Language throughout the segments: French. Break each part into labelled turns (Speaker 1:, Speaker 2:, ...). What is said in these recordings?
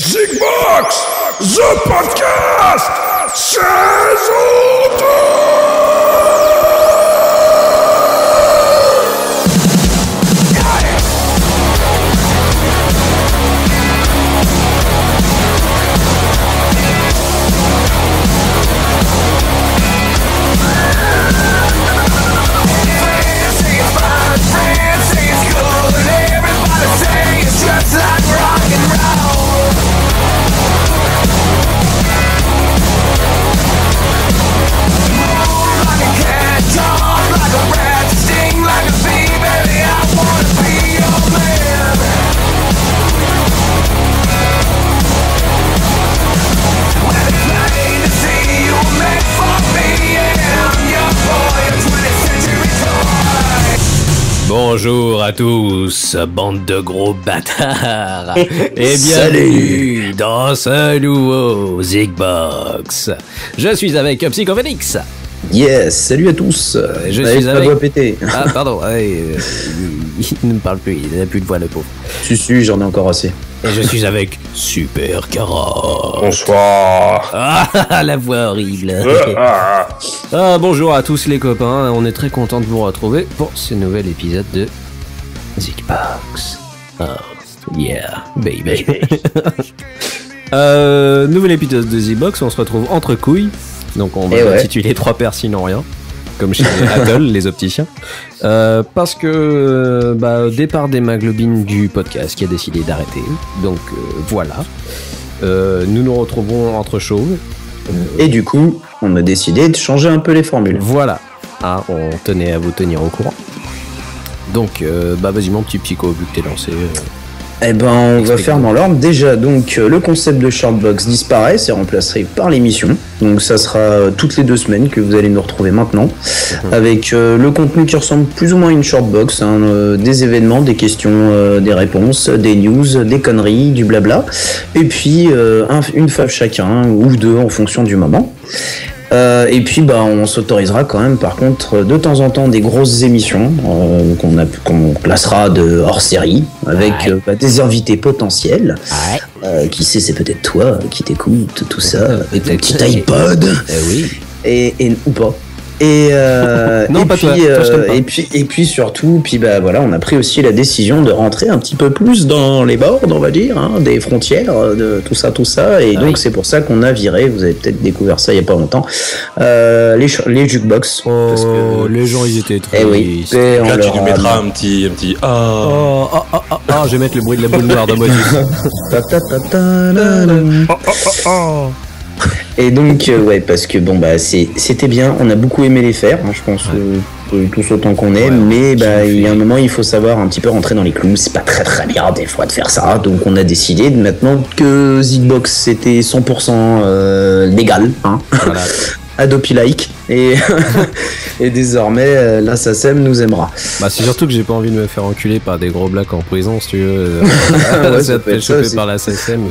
Speaker 1: Zigbox, the podcast, saison 2.
Speaker 2: Bonjour à tous, bande de gros bâtards, et bienvenue dans ce nouveau Zigbox. Je suis avec Psychophénix.
Speaker 3: Yes, salut à tous.
Speaker 2: Je suis avec...
Speaker 3: voix pétée.
Speaker 2: Ah pardon, il ne me parle plus, il n'a plus de voix le pauvre.
Speaker 3: Si, j'en ai encore assez.
Speaker 2: Et je suis avec Super Cara.
Speaker 1: Bonsoir.
Speaker 2: Ah, la voix horrible. Bonjour à tous les copains, on est très content de vous retrouver pour ce nouvel épisode de Zigbox. Oh, yeah, baby. Nouvel épisode de Zigbox, on se retrouve entre couilles. Donc on va l'intituler 3 paires sinon rien, comme chez Apple, les opticiens. Parce que départ d'hémoglobine du podcast qui a décidé d'arrêter. Donc voilà. Nous nous retrouvons entre chauves.
Speaker 3: Et du coup, on a décidé de changer un peu les formules.
Speaker 2: Voilà. Ah, on tenait à vous tenir au courant. Donc, vas-y mon petit psycho, vu que t'es lancé.
Speaker 3: Eh ben, on va faire dans l'ordre. Déjà, donc, le concept de Shortbox disparaît, c'est remplacé par l'émission. Donc, ça sera toutes les 2 semaines que vous allez nous retrouver maintenant. Avec le contenu qui ressemble plus ou moins à une Shortbox. Des événements, des questions, des réponses, des news, des conneries, du blabla. Et puis, une fave chacun, ou 2 en fonction du moment. Et puis on s'autorisera quand même par contre de temps en temps des grosses émissions qu'on placera de hors série avec des invités potentiels. Qui sait, c'est peut-être toi qui t'écoute tout ça avec ton petit iPod. Et ou pas.
Speaker 2: Non,
Speaker 3: et
Speaker 2: pas
Speaker 3: puis,
Speaker 2: toi.
Speaker 3: et puis surtout, on a pris aussi la décision de rentrer un petit peu plus dans les bords, on va dire, des frontières, de tout ça. Et donc c'est pour ça qu'on a viré. Vous avez peut-être découvert ça il y a pas longtemps. Les jukebox. Parce que
Speaker 2: les gens ils étaient très.
Speaker 1: Là tu nous mettras un petit.
Speaker 2: Je vais mettre le bruit de la boule noire dans moi.
Speaker 3: Et donc parce que c'était bien, on a beaucoup aimé les faire, je pense tous autant qu'on aime, mais il y a un moment il faut savoir un petit peu rentrer dans les clous, c'est pas très bien des fois de faire ça, donc on a décidé maintenant que Zigbox c'était 100% légal, voilà. Adopi like et désormais la SACEM nous aimera.
Speaker 2: C'est surtout que j'ai pas envie de me faire enculer par des gros blacks en prison si tu veux. Ça te fait choper par la SACEM.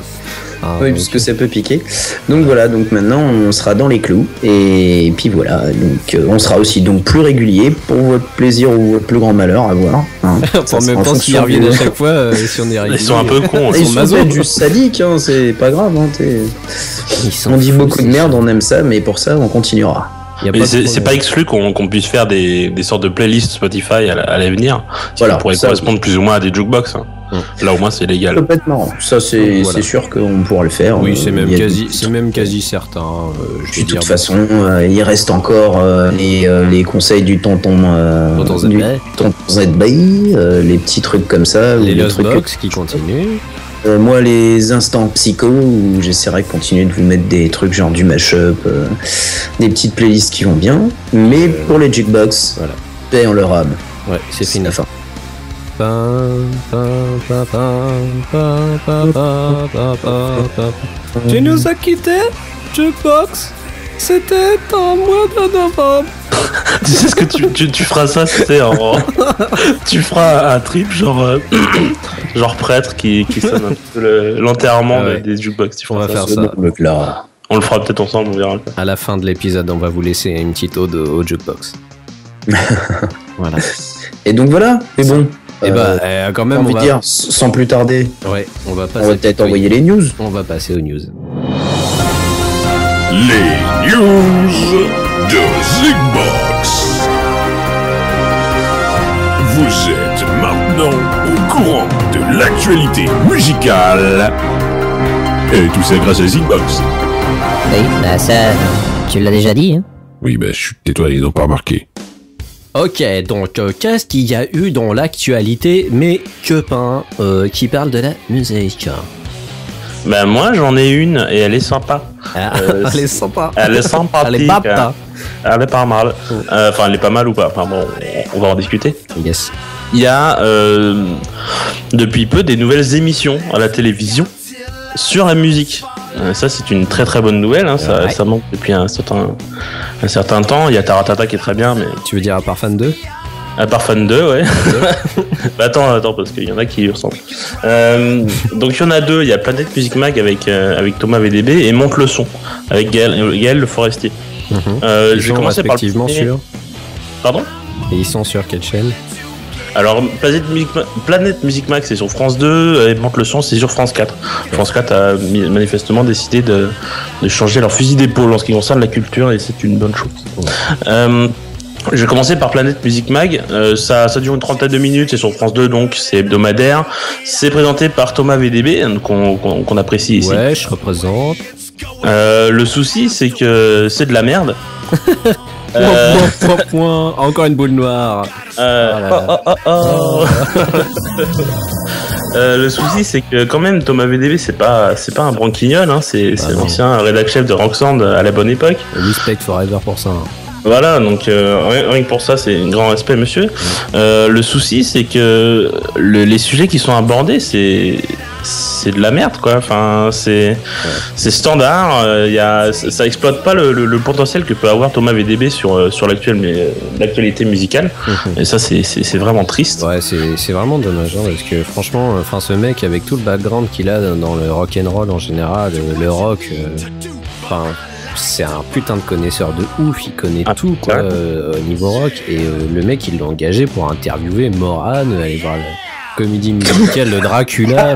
Speaker 3: Oui, puisque ça peut piquer. Donc voilà, donc maintenant on sera dans les clous et puis voilà, donc on sera aussi donc plus régulier pour votre plaisir ou votre plus grand malheur à voir.
Speaker 2: En même temps qu'ils reviennent à chaque fois, si on est régulier.
Speaker 1: Ils sont un peu cons,
Speaker 3: ils sont peut-être juste sadiques, c'est pas grave. On dit beaucoup de merde, on aime ça, mais pour ça on continuera.
Speaker 1: Mais c'est pas exclu qu'on puisse faire des sortes de playlists Spotify à l'avenir, qui pourraient correspondre plus ou moins à des jukebox. Là au moins c'est légal.
Speaker 3: Complètement. Ça c'est sûr qu'on pourra le faire.
Speaker 2: Oui, c'est même quasi certain.
Speaker 3: De toute façon, il reste encore les conseils du tonton ZBay, les petits trucs comme ça,
Speaker 2: les Lostbox qui continuent.
Speaker 3: Moi, les instants psycho, où j'essaierai de continuer de vous mettre des trucs genre du mashup, des petites playlists qui vont bien. Mais pour les jukebox, paix en leur âme.
Speaker 2: Ouais, c'est fini.
Speaker 3: La fin.
Speaker 2: Tu nous as quitté, Jukebox. C'était en mois de novembre.
Speaker 1: Tu sais ce que tu feras ça, tu feras un trip genre prêtre qui sonne un peu l'enterrement des jukebox.
Speaker 2: On va faire ça.
Speaker 1: On le fera peut-être ensemble, on verra.
Speaker 2: À la fin de l'épisode, on va vous laisser une petite ode au jukebox. Voilà.
Speaker 3: Et donc voilà. Mais bon,
Speaker 2: Et quand même,
Speaker 3: on va dire, sans plus tarder.
Speaker 2: Ouais, on va
Speaker 3: peut-être envoyer les news.
Speaker 2: On va passer aux news.
Speaker 4: Les news de Zigbox. Vous êtes maintenant au courant de l'actualité musicale. Et tout ça grâce à Zigbox.
Speaker 5: Oui, bah ça, tu l'as déjà dit, hein.
Speaker 4: Oui, bah chut, tais-toi, ils n'ont pas remarqué.
Speaker 2: Ok, donc qu'est-ce qu'il y a eu dans l'actualité, mais que pas, qui parle de la musique?
Speaker 1: Bah moi j'en ai une et elle est sympa.
Speaker 2: Elle est sympa.
Speaker 1: Elle est sympathique.
Speaker 2: Elle est pas.
Speaker 1: Elle est pas mal. Enfin elle est pas mal ou pas. Enfin bon, on va en discuter.
Speaker 2: Yes.
Speaker 1: Il y a depuis peu des nouvelles émissions à la télévision sur la musique. Ça c'est une très très bonne nouvelle. Hein. Ça manque depuis un certain temps. Il y a Taratata qui est très bien, mais.
Speaker 2: Tu veux dire à part Fan 2?
Speaker 1: À part Fan 2, ouais. Bah attends, parce qu'il y en a qui y ressemblent. Donc il y en a deux. Il y a Planète Music Mag avec Thomas VDB et Monte le son avec Gaël Le Forestier.
Speaker 2: Ils sont respectivement sur.
Speaker 1: Pardon?
Speaker 2: Et ils sont sur quelle chaîne?
Speaker 1: Alors Planète Music Mag c'est sur France 2 et Monte le son c'est sur France 4. France 4 a manifestement décidé de changer leur fusil d'épaule en ce qui concerne la culture et c'est une bonne chose. Je vais commencer par Planète Music Mag. Ça dure une trentaine de minutes, c'est sur France 2 donc c'est hebdomadaire. C'est présenté par Thomas VDB qu'on apprécie ici.
Speaker 2: Ouais, je représente.
Speaker 1: Le souci c'est que c'est de la merde.
Speaker 2: Point. Encore une boule noire.
Speaker 1: Le souci c'est que quand même Thomas VDB c'est pas un branquignol, hein. C'est l'ancien rédac chef de Roxand à la bonne époque.
Speaker 2: Respect forever pour ça.
Speaker 1: Voilà, donc rien que pour ça, c'est un grand respect, monsieur. Le souci, c'est que les sujets qui sont abordés, c'est de la merde, quoi. Enfin, c'est standard. Ça exploite pas le potentiel que peut avoir Thomas VDB sur l'actualité musicale. Et ça, c'est vraiment triste.
Speaker 2: Ouais, c'est vraiment dommage, hein, parce que franchement, ce mec avec tout le background qu'il a dans le rock and roll en général, le rock, c'est un putain de connaisseur de ouf, il connaît tout quoi au niveau rock et le mec il l'a engagé pour interviewer Morane, aller voir la comédie musicale de Dracula,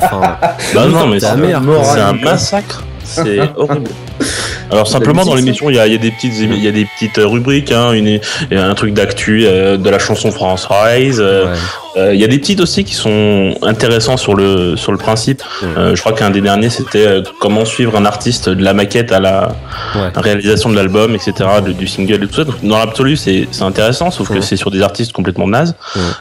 Speaker 1: non mais c'est un massacre, c'est horrible. Alors simplement dans l'émission il y a des petites rubriques, hein, un truc d'actu de la chanson française. Il y a des petites aussi qui sont intéressants sur le principe. Je crois qu'un des derniers c'était comment suivre un artiste de la maquette à la réalisation de l'album, etc., du single et tout ça. Donc, dans l'absolu c'est intéressant, sauf que c'est sur des artistes complètement nazes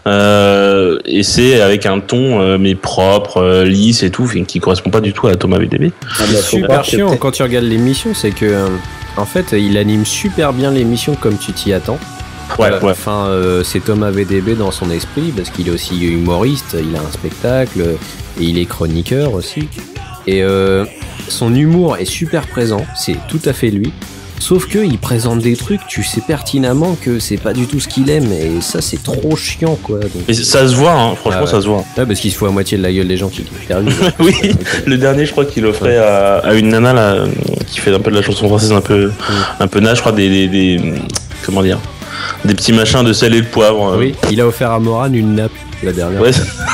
Speaker 1: et c'est avec un ton mais propre, lisse et tout, qui correspond pas du tout à Thomas VDB.
Speaker 2: Super chiant quand tu regardes l'émission, c'est que en fait il anime super bien l'émission comme tu t'y attends. C'est Thomas VDB dans son esprit parce qu'il est aussi humoriste, il a un spectacle et il est chroniqueur aussi. Et son humour est super présent, c'est tout à fait lui. Sauf que il présente des trucs, tu sais pertinemment que c'est pas du tout ce qu'il aime et ça c'est trop chiant quoi. Donc...
Speaker 1: Et ça se voit, hein, franchement ça se voit.
Speaker 2: Ouais, parce qu'il se fout à moitié de la gueule des gens qui l'interviewent.
Speaker 1: Oui, le dernier je crois qu'il offrait à une nana là, qui fait un peu de la chanson française un peu naze, je crois des comment dire, des petits machins de sel et de poivre.
Speaker 2: Oui, il a offert à Morane une nappe la dernière.
Speaker 1: Ouais.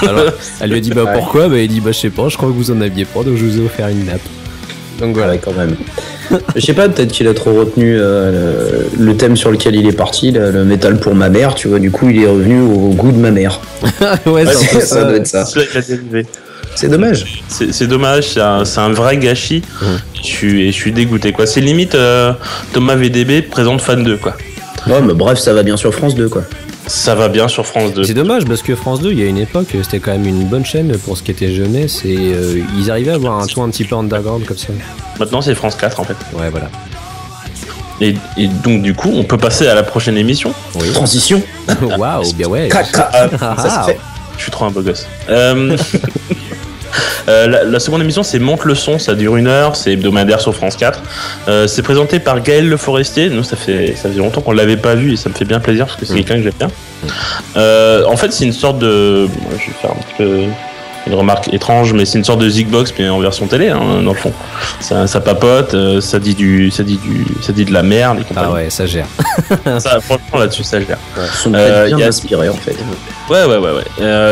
Speaker 2: Alors, elle lui a dit pourquoi, il dit je sais pas, je crois que vous en aviez pas donc je vous ai offert une nappe.
Speaker 3: Donc voilà quand même. Je sais pas, peut-être qu'il a trop retenu le thème sur lequel il est parti, le métal pour ma mère, tu vois, du coup il est revenu au goût de ma mère.
Speaker 2: Ouais,
Speaker 3: ça doit être ça. C'est dommage.
Speaker 1: C'est dommage, c'est un vrai gâchis. Je suis dégoûté quoi. C'est limite Thomas VDB présente Fan 2 quoi.
Speaker 3: Ouais, mais bref, ça va bien sur France 2 quoi.
Speaker 1: Ça va bien sur France 2.
Speaker 2: C'est dommage parce que France 2, il y a une époque, c'était quand même une bonne chaîne pour ce qui était jeunesse et ils arrivaient à avoir un ton un petit peu underground comme ça.
Speaker 1: Maintenant c'est France 4 en fait.
Speaker 2: Ouais, voilà.
Speaker 1: Et donc du coup, on peut passer à la prochaine émission.
Speaker 3: Oui. Transition.
Speaker 2: Waouh, bien ouais.
Speaker 3: Ça se fait.
Speaker 1: Je suis trop un beau gosse. La seconde émission c'est Monte le son, ça dure 1 heure, c'est hebdomadaire sur France 4. C'est présenté par Gaël Le Forestier. Nous ça faisait longtemps qu'on l'avait pas vu et ça me fait bien plaisir parce que c'est quelqu'un que j'aime bien. En fait c'est une sorte de, je vais faire un petit peu une remarque étrange, mais c'est une sorte de Zigbox mais en version télé, hein, dans le fond. Ça papote, ça dit de la merde. Et
Speaker 2: ah ouais, ça gère.
Speaker 1: Ça, franchement, là-dessus, ça gère.
Speaker 3: Sont bien inspirés en fait.
Speaker 1: Ouais.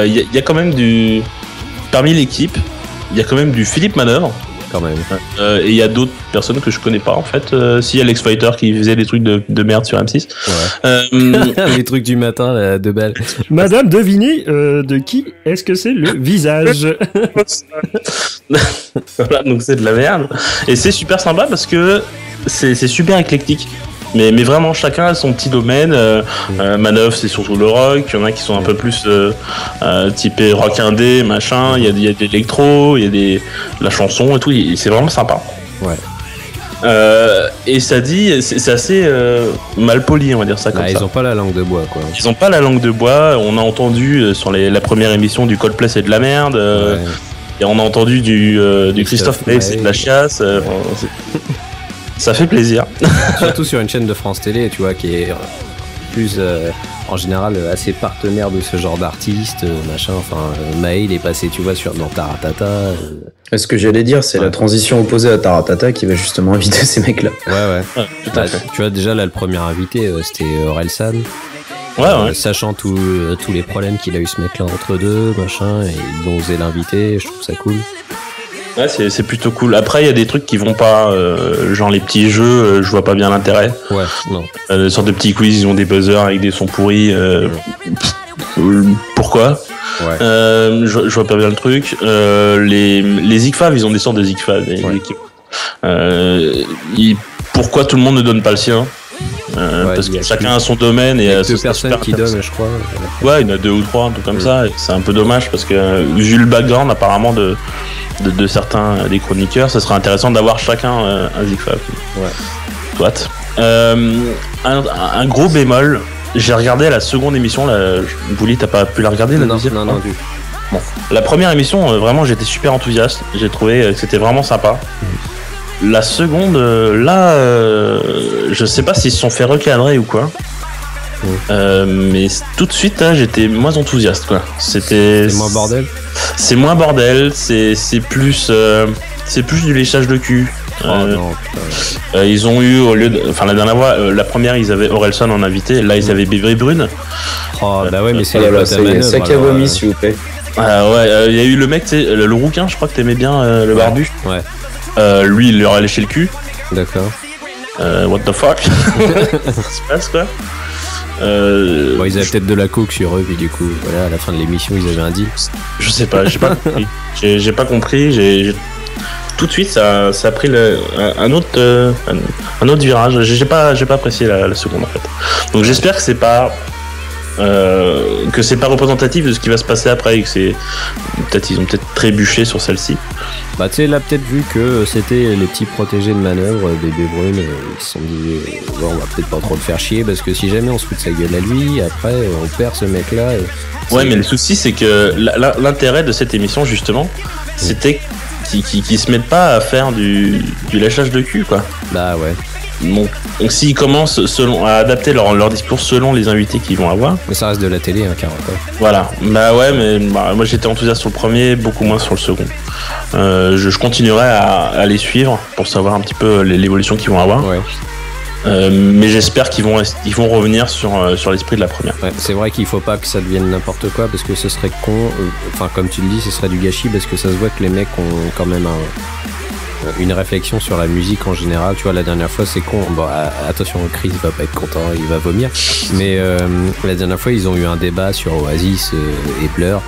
Speaker 1: Il y a quand même parmi l'équipe, il y a quand même du Philippe Manœuvre.
Speaker 2: Quand même.
Speaker 1: Et il y a d'autres personnes que je connais pas en fait. S'il y a l'X Fighter qui faisait des trucs de merde sur M6.
Speaker 2: Ouais. Les trucs du matin, là, de balle. Madame, devinez de qui est-ce que c'est le visage.
Speaker 1: Voilà, donc c'est de la merde. Et c'est super sympa parce que c'est super éclectique. Mais vraiment, chacun a son petit domaine. Manœuvre, c'est surtout le rock. Il y en a qui sont un peu plus typés rock indé, machin. Il y a de l'électro, il y a de la chanson et tout. C'est vraiment sympa.
Speaker 2: Ouais.
Speaker 1: Et ça dit, c'est assez mal poli, on va dire ça comme ça.
Speaker 2: Ils ont pas la langue de bois, quoi.
Speaker 1: Ils ont pas la langue de bois. On a entendu sur la première émission du Coldplay, c'est de la merde. Ouais. Et on a entendu du Christophe Maé, c'est de la chiasse. Ça fait plaisir.
Speaker 2: Surtout sur une chaîne de France Télé, tu vois, qui est plus en général assez partenaire de ce genre d'artistes, machin. Enfin, Maé, il est passé, tu vois, dans Taratata.
Speaker 3: Ce que j'allais dire, c'est la transition opposée à Taratata qui va justement inviter ces mecs-là.
Speaker 2: Ouais. Tout à fait. Tu vois, déjà là, le premier invité, c'était Orelsan.
Speaker 1: Ouais.
Speaker 2: Sachant tous les problèmes qu'il a eu ce mec-là entre deux, machin, et ils ont osé l'inviter. Je trouve ça cool.
Speaker 1: Ouais, c'est plutôt cool. Après, il y a des trucs qui vont pas, genre les petits jeux, je vois pas bien l'intérêt.
Speaker 2: Ouais, non.
Speaker 1: Des sortes de petits quiz, ils ont des buzzers avec des sons pourris. Pourquoi ?
Speaker 2: Ouais.
Speaker 1: Je vois pas bien le truc. Les Zigfav, ils ont des sortes de Zigfav. Pourquoi tout le monde ne donne pas le sien ? Parce que chacun a son domaine. Et
Speaker 2: deux personnes qui donnent, je crois.
Speaker 1: Ouais, il y en a 2 ou 3, un truc comme ça. Et c'est un peu dommage parce que vu le background apparemment de certains des chroniqueurs, ça serait intéressant d'avoir chacun un Zigfav.
Speaker 2: Ouais.
Speaker 1: Soit. Un gros bémol. J'ai regardé la seconde émission. Bouli, t'as pas pu la regarder la deuxième ?
Speaker 2: Non.
Speaker 1: Bon, la première émission, vraiment, j'étais super enthousiaste. J'ai trouvé que c'était vraiment sympa. La seconde, je sais pas s'ils se sont fait recadrer ou quoi. Mais tout de suite, là, j'étais moins enthousiaste, quoi.
Speaker 2: C'est moins bordel.
Speaker 1: C'est moins bordel. C'est plus du léchage de cul.
Speaker 2: Non, putain.
Speaker 1: Ils ont eu la dernière fois, la première, ils avaient Orelsan en invité. Là, ils avaient Bébé Brune.
Speaker 2: Oh, bah ouais, mais c'est les potes à Manœuvre.
Speaker 3: C'est qui a vomi, s'il vous plaît.
Speaker 1: Il y a eu le mec, le rouquin, je crois que t'aimais bien, le barbu.
Speaker 2: Ouais.
Speaker 1: Lui, il leur a léché le cul.
Speaker 2: D'accord.
Speaker 1: What the fuck. Ça se passe, quoi.
Speaker 2: Bon, ils avaient peut-être de la coke sur eux, puis du coup, voilà, à la fin de l'émission, ils avaient un deal.
Speaker 1: Je sais pas, j'ai pas compris. J'ai pas compris. Tout de suite, ça a pris un autre virage. J'ai pas apprécié la seconde, en fait. Donc j'espère que c'est pas représentatif de ce qui va se passer après et que ils ont peut-être trébuché sur celle-ci.
Speaker 2: Bah tu sais, là peut-être vu que c'était les petits protégés de Manœuvre, Bébé Brune, ils se sont dit on va peut-être pas trop le faire chier parce que si jamais on se fout de sa gueule à lui, après on perd ce mec-là.
Speaker 1: Ouais, mais le souci c'est que l'intérêt de cette émission justement, c'était qu'ils se mettent pas à faire du lâchage de cul, quoi.
Speaker 2: Bah ouais.
Speaker 1: Donc s'ils commencent à adapter leur discours selon les invités qu'ils vont avoir.
Speaker 2: Mais ça reste de la télé, hein, carrément.
Speaker 1: Voilà. Bah ouais, mais moi j'étais enthousiaste sur le premier, beaucoup moins sur le second. Je continuerai à les suivre pour savoir un petit peu l'évolution qu'ils vont avoir.
Speaker 2: Ouais.
Speaker 1: Mais j'espère qu'ils vont revenir sur l'esprit de la première.
Speaker 2: Ouais, c'est vrai qu'il faut pas que ça devienne n'importe quoi parce que ce serait con. Enfin, comme tu le dis, ce serait du gâchis parce que ça se voit que les mecs ont quand même une réflexion sur la musique en général. Tu vois, la dernière fois, c'est con. Bon, attention, Chris va pas être content, il va vomir. Mais la dernière fois, ils ont eu un débat sur Oasis et Blur.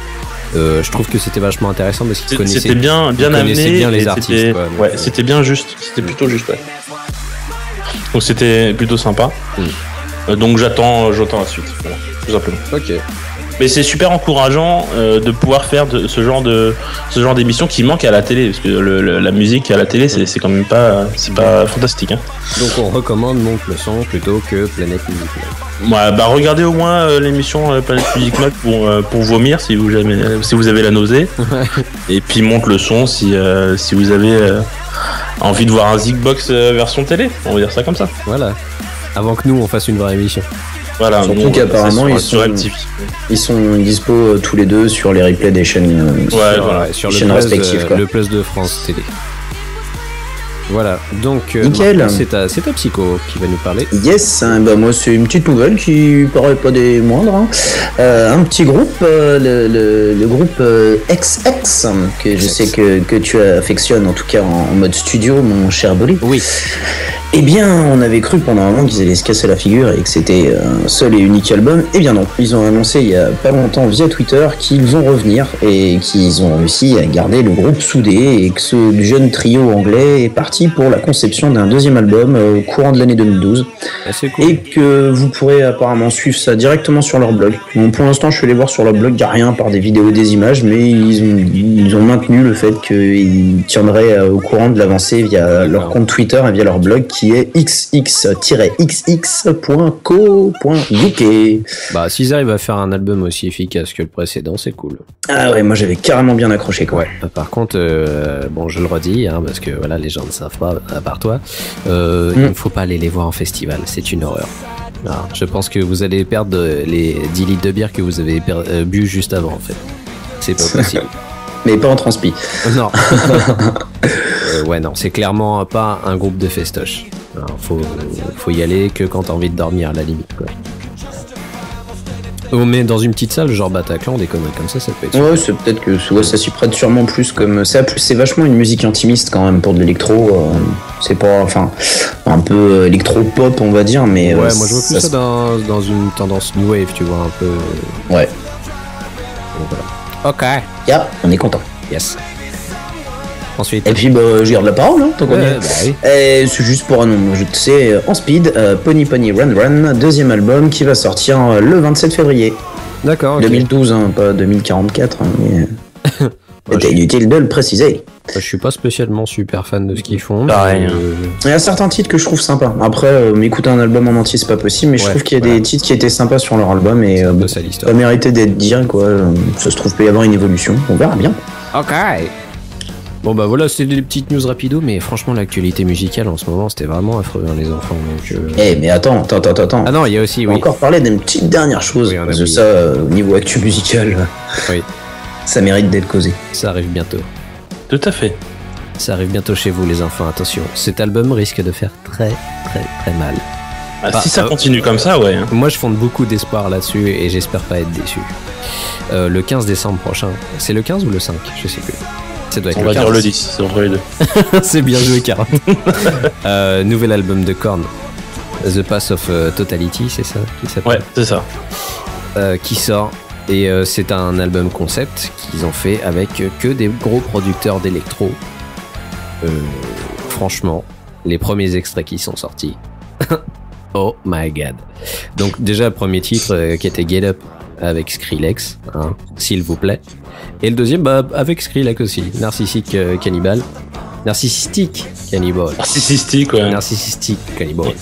Speaker 2: Je trouve que c'était vachement intéressant parce qu'ils connaissaient bien amené bien les artistes. Quoi,
Speaker 1: ouais, c'était bien juste. C'était plutôt juste. Ouais. Donc c'était plutôt sympa. Donc j'attends la suite. Voilà, tout simplement.
Speaker 2: Ok.
Speaker 1: Mais c'est super encourageant de pouvoir faire ce genre d'émission qui manque à la télé parce que la musique à la télé c'est quand même pas fantastique. Hein.
Speaker 2: Donc on recommande Monte le son plutôt que Planète Music Mag.
Speaker 1: Ouais, bah regardez au moins l'émission Planète Music Mag pour vomir si vous avez la nausée. Et puis Monte le son si vous avez envie de voir un Zigbox version télé, on va dire ça comme ça.
Speaker 2: Voilà. Avant que nous on fasse une vraie émission.
Speaker 1: Voilà,
Speaker 3: surtout qu'apparemment ils sont dispo tous les deux sur les replays des chaînes,
Speaker 2: sur
Speaker 3: chaînes respectives.
Speaker 2: Le Plus de France Télé. Voilà, donc
Speaker 3: nickel.
Speaker 2: C'est ta Psycho qui va nous parler.
Speaker 3: Yes, moi c'est une petite nouvelle qui paraît pas des moindres. Un petit groupe, le groupe XX, que je sais que tu affectionnes en tout cas en mode studio, mon cher Bolly.
Speaker 2: Oui.
Speaker 3: Eh bien, on avait cru pendant un moment qu'ils allaient se casser la figure et que c'était un seul et unique album. Eh bien non, ils ont annoncé il y a pas longtemps via Twitter qu'ils vont revenir et qu'ils ont réussi à garder le groupe soudé et que ce jeune trio anglais est parti pour la conception d'un deuxième album au courant de l'année 2012.
Speaker 2: C'est cool.
Speaker 3: Et que vous pourrez apparemment suivre ça directement sur leur blog. Bon, pour l'instant, je suis allé voir sur leur blog, il n'y a rien par des vidéos et des images, mais ils ont maintenu le fait qu'ils tiendraient au courant de l'avancée via leur compte Twitter et via leur blog qui est xx-xx.co.uk.
Speaker 2: Bah, s'ils arrivent à faire un album aussi efficace que le précédent, c'est cool.
Speaker 3: Ah ouais, moi j'avais carrément bien accroché quoi.
Speaker 2: Ouais. Par contre, bon, je le redis, parce que voilà, les gens ne savent pas, à part toi, il ne faut pas aller les voir en festival, c'est une horreur. Alors, je pense que vous allez perdre les 10 litres de bière que vous avez bu juste avant, en fait. C'est pas possible.
Speaker 3: Mais pas en transpi.
Speaker 2: Non. Ouais, non, c'est clairement pas un groupe de festoche. Alors, faut y aller que quand t'as envie de dormir, à la limite, quoi. Mais dans une petite salle, genre Bataclan, des conneries comme ça peut être.
Speaker 3: Ouais, c'est peut-être que ça s'y prête sûrement plus comme ça. C'est vachement une musique intimiste quand même pour de l'électro. C'est pas, enfin, un peu électro-pop, on va dire, mais.
Speaker 2: Ouais, moi je vois plus ça dans une tendance new wave, tu vois, un peu.
Speaker 3: Ouais.
Speaker 2: Donc, voilà. Ok.
Speaker 3: Yeah, on est content.
Speaker 2: Yes. Ensuite.
Speaker 3: Et puis je garde la parole, tant qu'on y est.
Speaker 2: Bah, oui.
Speaker 3: Et c'est juste pour un nom, c'est en speed, Pony Pony Run Run, deuxième album qui va sortir le 27 février.
Speaker 2: D'accord. Okay.
Speaker 3: 2012, pas 2044, mais c'était inutile de le préciser.
Speaker 2: Je suis pas spécialement super fan de ce qu'ils font.
Speaker 3: Il y a certains titres que je trouve sympas. Après, m'écouter un album en entier, c'est pas possible, mais je trouve qu'il y a des titres qui étaient sympas sur leur album et ça méritait d'être dit, quoi. Ça se trouve peut y avoir une évolution, on verra bien.
Speaker 2: Ok. Bon bah voilà, c'était des petites news rapido, mais franchement l'actualité musicale en ce moment c'était vraiment affreux, les enfants.
Speaker 3: Mais attends.
Speaker 2: Ah non, il y a aussi,
Speaker 3: on va encore parler d'une petite dernière chose, parce que ça, au niveau actu musical, ça mérite d'être causé.
Speaker 2: Ça arrive bientôt.
Speaker 1: Tout à fait.
Speaker 2: Ça arrive bientôt chez vous les enfants, attention. Cet album risque de faire très très très mal.
Speaker 1: Si ça continue comme ça, ouais.
Speaker 2: Moi je fonde beaucoup d'espoir là-dessus et j'espère pas être déçu. Le 15 décembre prochain, c'est le 15 ou le 5 ? Je sais plus. Ça doit être
Speaker 1: on va dire le 10, c'est entre les deux.
Speaker 2: C'est bien joué, Carotte. Nouvel album de Korn, The Path of Totality, c'est ça qui s'appelle ?
Speaker 1: Ouais, c'est ça.
Speaker 2: Qui sort, et c'est un album concept qu'ils ont fait avec que des gros producteurs d'électro. Franchement, les premiers extraits qui sont sortis. Oh my god. Donc déjà, le premier titre qui était Get Up avec Skrillex, s'il vous plaît. Et le deuxième, avec Skrillex aussi, Narcissistic Cannibal. Narcissistic Cannibal.
Speaker 1: Narcissistic, ouais.
Speaker 2: Narcissistic Cannibal.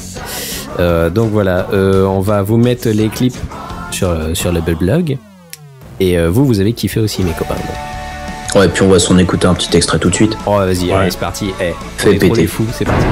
Speaker 2: Donc voilà, on va vous mettre les clips sur le blog. Et vous avez kiffé aussi, mes copains.
Speaker 3: Ouais, puis on va s'en écouter un petit extrait tout de suite.
Speaker 2: Oh, vas-y, allez, c'est parti.
Speaker 3: Fais péter.
Speaker 2: Trop les fous, c'est parti.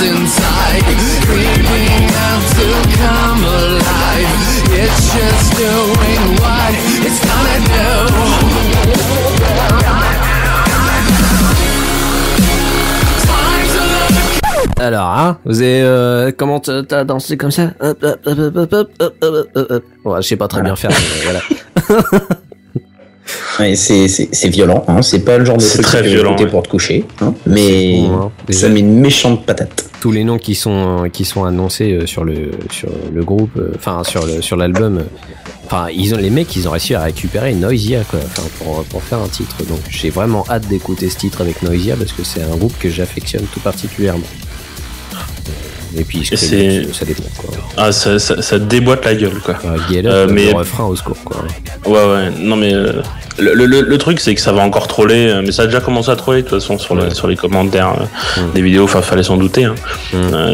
Speaker 6: inside, creeping out to come alive. It's just doing what it's gonna do.
Speaker 2: Alors, hein, vous avez comment t'as dansé comme ça? Hop, hop, hop, hop, hop, hop, hop, hop. Bon, je sais pas très bien faire, mais voilà.
Speaker 3: Ouais, c'est violent, hein. C'est pas le genre de truc
Speaker 1: très violent
Speaker 3: pour te coucher, hein. Mais
Speaker 2: bon, hein.
Speaker 3: Ça met une méchante patate.
Speaker 2: Tous les noms qui sont annoncés sur le groupe, enfin sur l'album, enfin les mecs ils ont réussi à récupérer Noisia quoi, enfin pour faire un titre. Donc j'ai vraiment hâte d'écouter ce titre avec Noisia parce que c'est un groupe que j'affectionne tout particulièrement. Et puis ça dépend quoi.
Speaker 1: Ah ça déboîte la gueule quoi.
Speaker 2: Get Up, mais le refrain au secours quoi.
Speaker 1: Ouais non mais le truc c'est que ça va encore troller, mais ça a déjà commencé à troller de toute façon sur les commentaires des vidéos, enfin fallait s'en douter hein.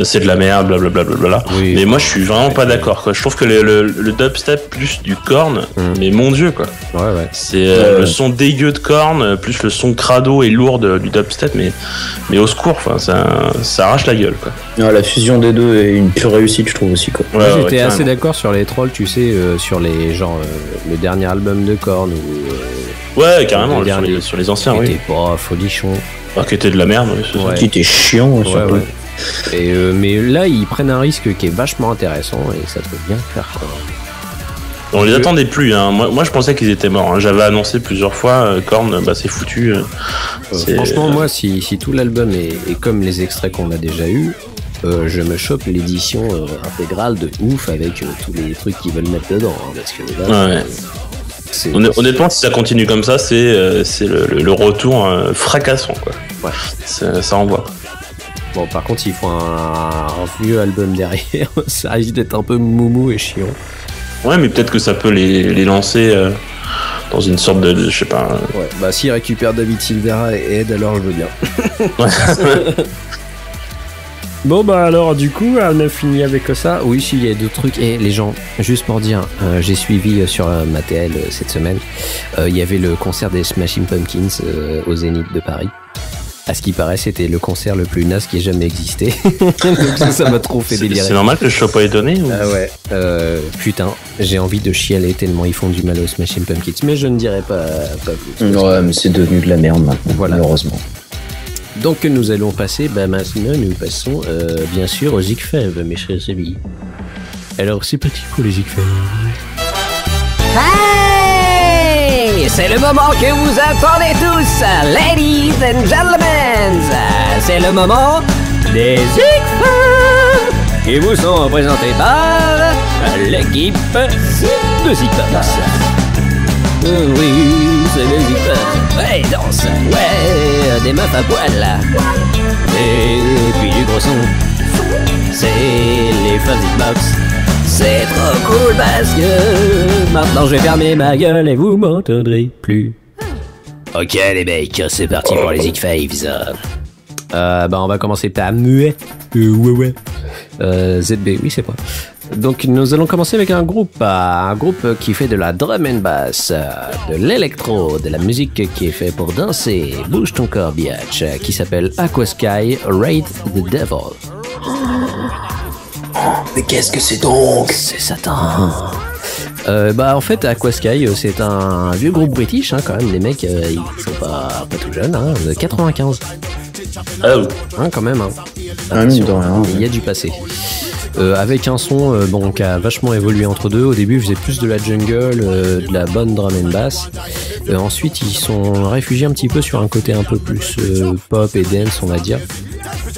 Speaker 1: C'est de la merde blablabla. Oui, mais moi je suis vraiment pas d'accord quoi. Je trouve que le dubstep plus du Korn, mais mon dieu quoi.
Speaker 2: Ouais.
Speaker 1: C'est le son dégueu de Korn plus le son crado et lourd du dubstep, mais au secours, enfin ça arrache la gueule quoi.
Speaker 3: Ah, la fusion des deux est une pure réussite je trouve aussi quoi.
Speaker 2: Ouais, j'étais assez d'accord sur les trolls, tu sais, sur les genre le dernier album de Korn ou
Speaker 1: ouais carrément sur les anciens
Speaker 2: qui était pas folichon,
Speaker 1: qui était de la merde,
Speaker 3: qui était chiant surtout.
Speaker 2: Ouais. Et mais là ils prennent un risque qui est vachement intéressant et ça peut bien faire quoi.
Speaker 1: On les attendait plus hein. Moi je pensais qu'ils étaient morts hein. J'avais annoncé plusieurs fois Korn c'est foutu.
Speaker 2: Franchement moi si tout l'album est comme les extraits qu'on a déjà eu, je me chope l'édition intégrale de ouf avec tous les trucs qu'ils veulent mettre dedans hein, parce que là,
Speaker 1: honnêtement si ça continue comme ça c'est le retour fracassant quoi. Ouais. Ça envoie.
Speaker 2: Bon par contre s'il faut un vieux album derrière ça risque d'être un peu moumou et chiant.
Speaker 1: Ouais mais peut-être que ça peut les lancer dans une sorte de je sais pas.
Speaker 2: Ouais bah s'ils récupèrent David Silvera et Ed alors je veux bien. Ouais. Bon bah alors du coup on a fini avec ça. Oui s'il y a d'autres trucs. Et les gens, juste pour dire, j'ai suivi sur ma TL cette semaine, il y avait le concert des Smashing Pumpkins au Zénith de Paris. À ce qui paraît c'était le concert le plus naze qui ait jamais existé. Donc ça m'a trop fait délirer.
Speaker 1: C'est normal que je sois pas étonné ou...
Speaker 2: Ah ouais. Putain, j'ai envie de chialer tellement ils font du mal aux Smashing Pumpkins. Mais je ne dirai pas plus.
Speaker 3: Ouais mais c'est devenu de la merde maintenant, voilà. Malheureusement.
Speaker 2: Donc nous allons passer, maintenant nous passons bien sûr aux Zigfev, mes chers amis. Alors c'est parti pour les Zigfev.
Speaker 5: Hey, c'est le moment que vous attendez tous, ladies and gentlemen. C'est le moment des Zigfev qui vous sont présentés par l'équipe de Zigfev. Oui, c'est les Zigfev. Ouais, danse. Ouais, des meufs à poil. Et puis du gros son. C'est les Fuzzy Box. C'est trop cool parce que maintenant je vais fermer ma gueule et vous m'entendrez plus. Ok les mecs, c'est parti pour les Zigfaves.
Speaker 2: On va commencer par ouais. ZB, oui c'est moi. Donc nous allons commencer avec un groupe qui fait de la drum and bass, de l'électro, de la musique qui est fait pour danser, bouge ton corps biatch, qui s'appelle Aquasky Raid the Devil.
Speaker 3: Mais qu'est-ce que c'est donc?
Speaker 2: C'est Satan. En fait Aquasky c'est un vieux groupe british hein, quand même, les mecs ils sont pas tout jeunes hein, de 95.
Speaker 1: Oh.
Speaker 2: Hein, quand même hein. Il y a du passé. Avec un son qui a vachement évolué entre deux. Au début ils faisaient plus de la jungle, de la bonne drum and bass. Ensuite ils sont réfugiés un petit peu sur un côté un peu plus pop et dance on va dire.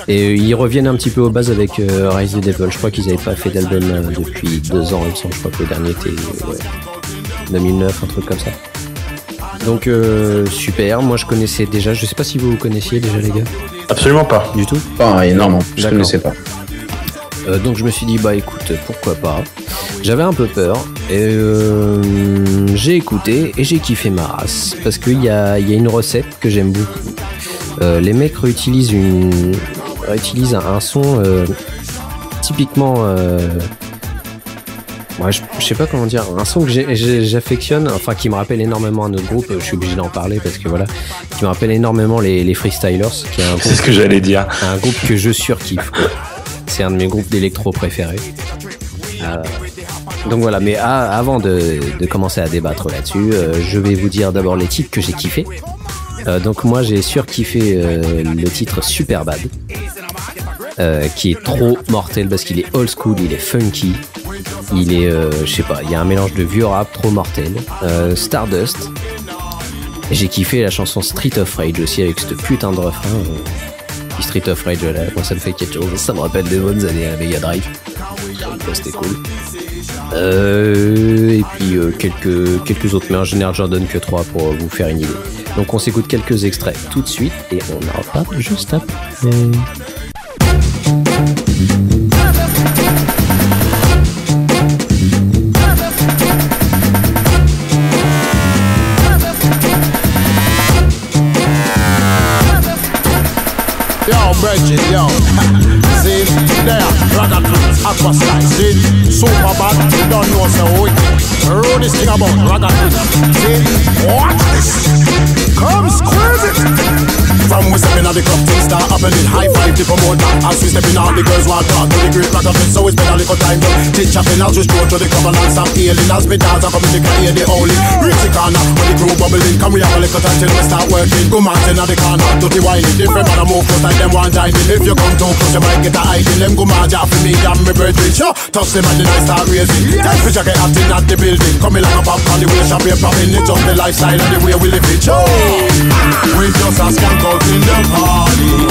Speaker 2: Et ils reviennent un petit peu aux bases avec Rise the Devil. Je crois qu'ils n'avaient pas fait d'album depuis 2 ans il me semble. Je crois que le dernier était 2009, un truc comme ça. Donc super, moi je connaissais déjà, je sais pas si vous connaissiez déjà les gars.
Speaker 1: Absolument pas.
Speaker 2: Du tout?
Speaker 3: Pas énormément, je connaissais pas.
Speaker 2: Donc je me suis dit écoute pourquoi pas. J'avais un peu peur et j'ai écouté et j'ai kiffé ma race parce qu'il y a une recette que j'aime beaucoup. Les mecs réutilisent un son typiquement Moi, je sais pas comment dire. Un son que j'affectionne, enfin qui me rappelle énormément un autre groupe. Je suis obligé d'en parler parce que voilà, qui me rappelle énormément les Freestylers, qui est un groupe,
Speaker 1: c'est ce que j'allais dire.
Speaker 2: Un groupe que je surkiffe. Quoi. C'est un de mes groupes d'électro préférés. Donc voilà, mais avant de commencer à débattre là-dessus, je vais vous dire d'abord les titres que j'ai kiffés. Donc moi j'ai surkiffé le titre Superbad, qui est trop mortel parce qu'il est old school, il est funky, il est, je sais pas, il y a un mélange de vieux rap trop mortel. Stardust. Et j'ai kiffé la chanson Street of Rage aussi avec ce putain de refrain. Street of Rage, là, moi ça me fait quelque chose, ça me rappelle des bonnes années à Mega Drive. C'était cool. Et puis quelques autres, mais en général j'en donne que 3 pour vous faire une idée. Donc on s'écoute quelques extraits tout de suite et on en reparle juste après.
Speaker 7: Yo, Bridget, yo. See, there, Ragatus, Aquasky, see, Superbad, you don't know so road this thing about Ragatus. See, watch this. Come squeeze it. From we stepping at the club, things start happening. High five to promote that. As we stepping out, the girls want talk to the great Ragatus. So we spend a little time to teach chopping as we stroll to the cover and stop healing. As we dance, I come in the car, hear the holy. Reach the corner, when the crew bubbling. Come we have a little time till we start working. Go mountain at the corner, to the whining. Different man, I move close like them one joining. If you come too close, you might get a hiding. Them go march out for me, damn me birthday. Sure, touch them and then I start raising. Time for jacket acting at the building. Coming like a popcorn, the way champagne popping. It's just the lifestyle and the way we live it. Sure, we just a skank out in the party.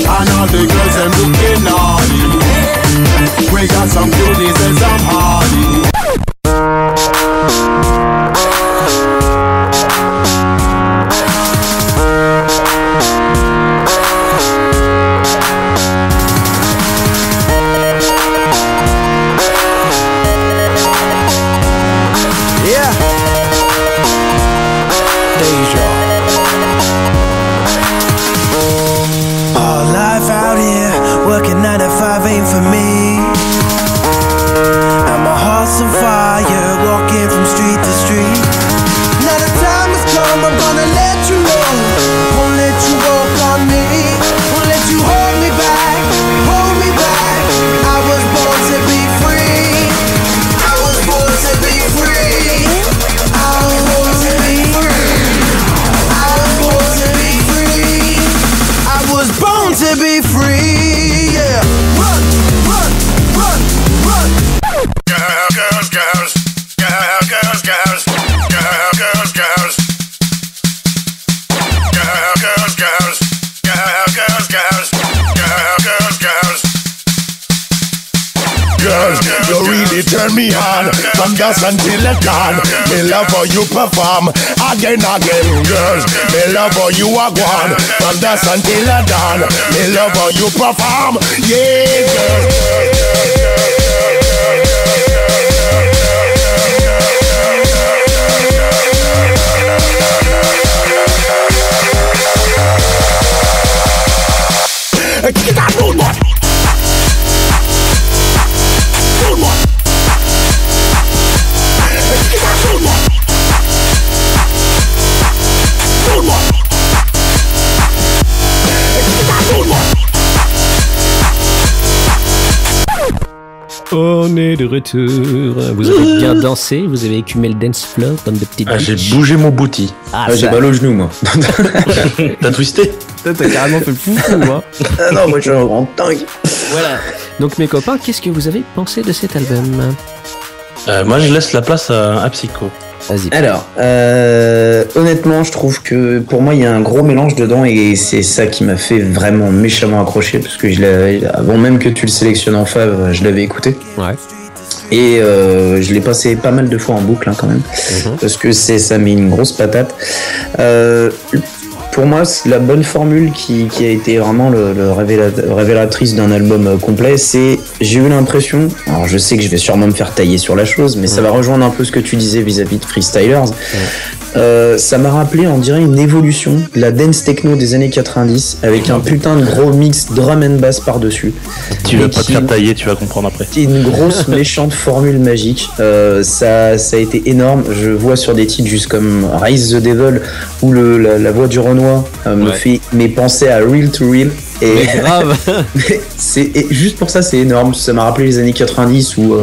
Speaker 7: And all the girls them looking naughty. We got some cuties and some hardy.
Speaker 8: Working 9 to 5 ain't for me. And my heart's on fire, walking from street to street. Now the time has come, I'm gonna let you know. Won't let you walk on me. Won't let you hold me back, hold me back. I was born to be free. I was born to be free. I was born to be free. I was born to be free. I was born to be free.
Speaker 7: You really turn me on from dusk until the dawn. Me love how you perform again, girls. Me love how you are gone from dusk until the dawn. Me love how you perform, yeah, girl. Get that road, boy.
Speaker 2: On est de retour. Vous avez bien dansé, vous avez écumé le dance floor comme de petites
Speaker 1: j'ai bougé mon booty.
Speaker 3: J'ai mal au genou, moi.
Speaker 1: T'as twisté?
Speaker 2: T'as carrément fait le foufou, moi.
Speaker 3: Ah non, moi je suis un grand dingue.
Speaker 2: Voilà. Donc mes copains, qu'est-ce que vous avez pensé de cet album?
Speaker 1: Moi je laisse la place à Psycho.
Speaker 2: Vas-y.
Speaker 3: Alors, honnêtement, je trouve que pour moi, il y a un gros mélange dedans et c'est ça qui m'a fait vraiment méchamment accrocher parce que avant même que tu le sélectionnes en fave, je l'avais écouté.
Speaker 2: Ouais.
Speaker 3: Et je l'ai passé pas mal de fois en boucle quand même, parce que ça met une grosse patate. Pour moi, c'est la bonne formule qui a été vraiment le révélatrice d'un album complet. J'ai eu l'impression, alors je sais que je vais sûrement me faire tailler sur la chose, mais ça va rejoindre un peu ce que tu disais vis-à-vis de Freestylers. Ça m'a rappelé, on dirait, une évolution de la dance techno des années 90 avec un putain de gros mix drum and bass par-dessus.
Speaker 1: Tu vas pas te faire tailler, tu vas comprendre après.
Speaker 3: C'est une grosse méchante formule magique. Ça a été énorme. Je vois sur des titres juste comme Rise the Devil où la voix du Renoir me fait penser à Real to Real. Et
Speaker 2: grave.
Speaker 3: Et juste pour ça, c'est énorme. Ça m'a rappelé les années 90 où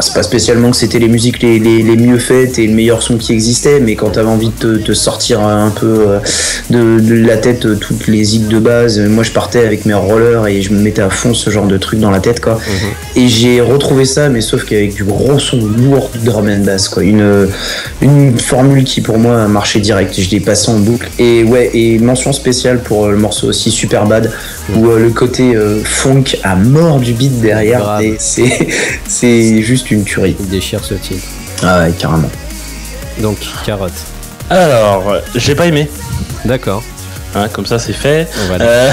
Speaker 3: c'est pas spécialement que c'était les musiques les mieux faites et le meilleur son qui existait, mais quand t'avais envie de te sortir un peu de la tête toutes les hits de base, moi je partais avec mes rollers et je me mettais à fond ce genre de truc dans la tête, quoi. Et j'ai retrouvé ça, mais sauf qu'avec du gros son lourd de drum and bass, quoi. Une formule qui pour moi a marché direct. Je l'ai passé en boucle. Et mention spéciale pour le morceau aussi Superbad, où le côté funk à mort du beat derrière, et c'est juste une tuerie.
Speaker 2: Il déchire ce titre.
Speaker 3: Ah ouais, carrément.
Speaker 2: Donc, Carotte.
Speaker 1: Alors, j'ai pas aimé.
Speaker 2: D'accord.
Speaker 1: Hein, comme ça, c'est fait.
Speaker 2: Voilà.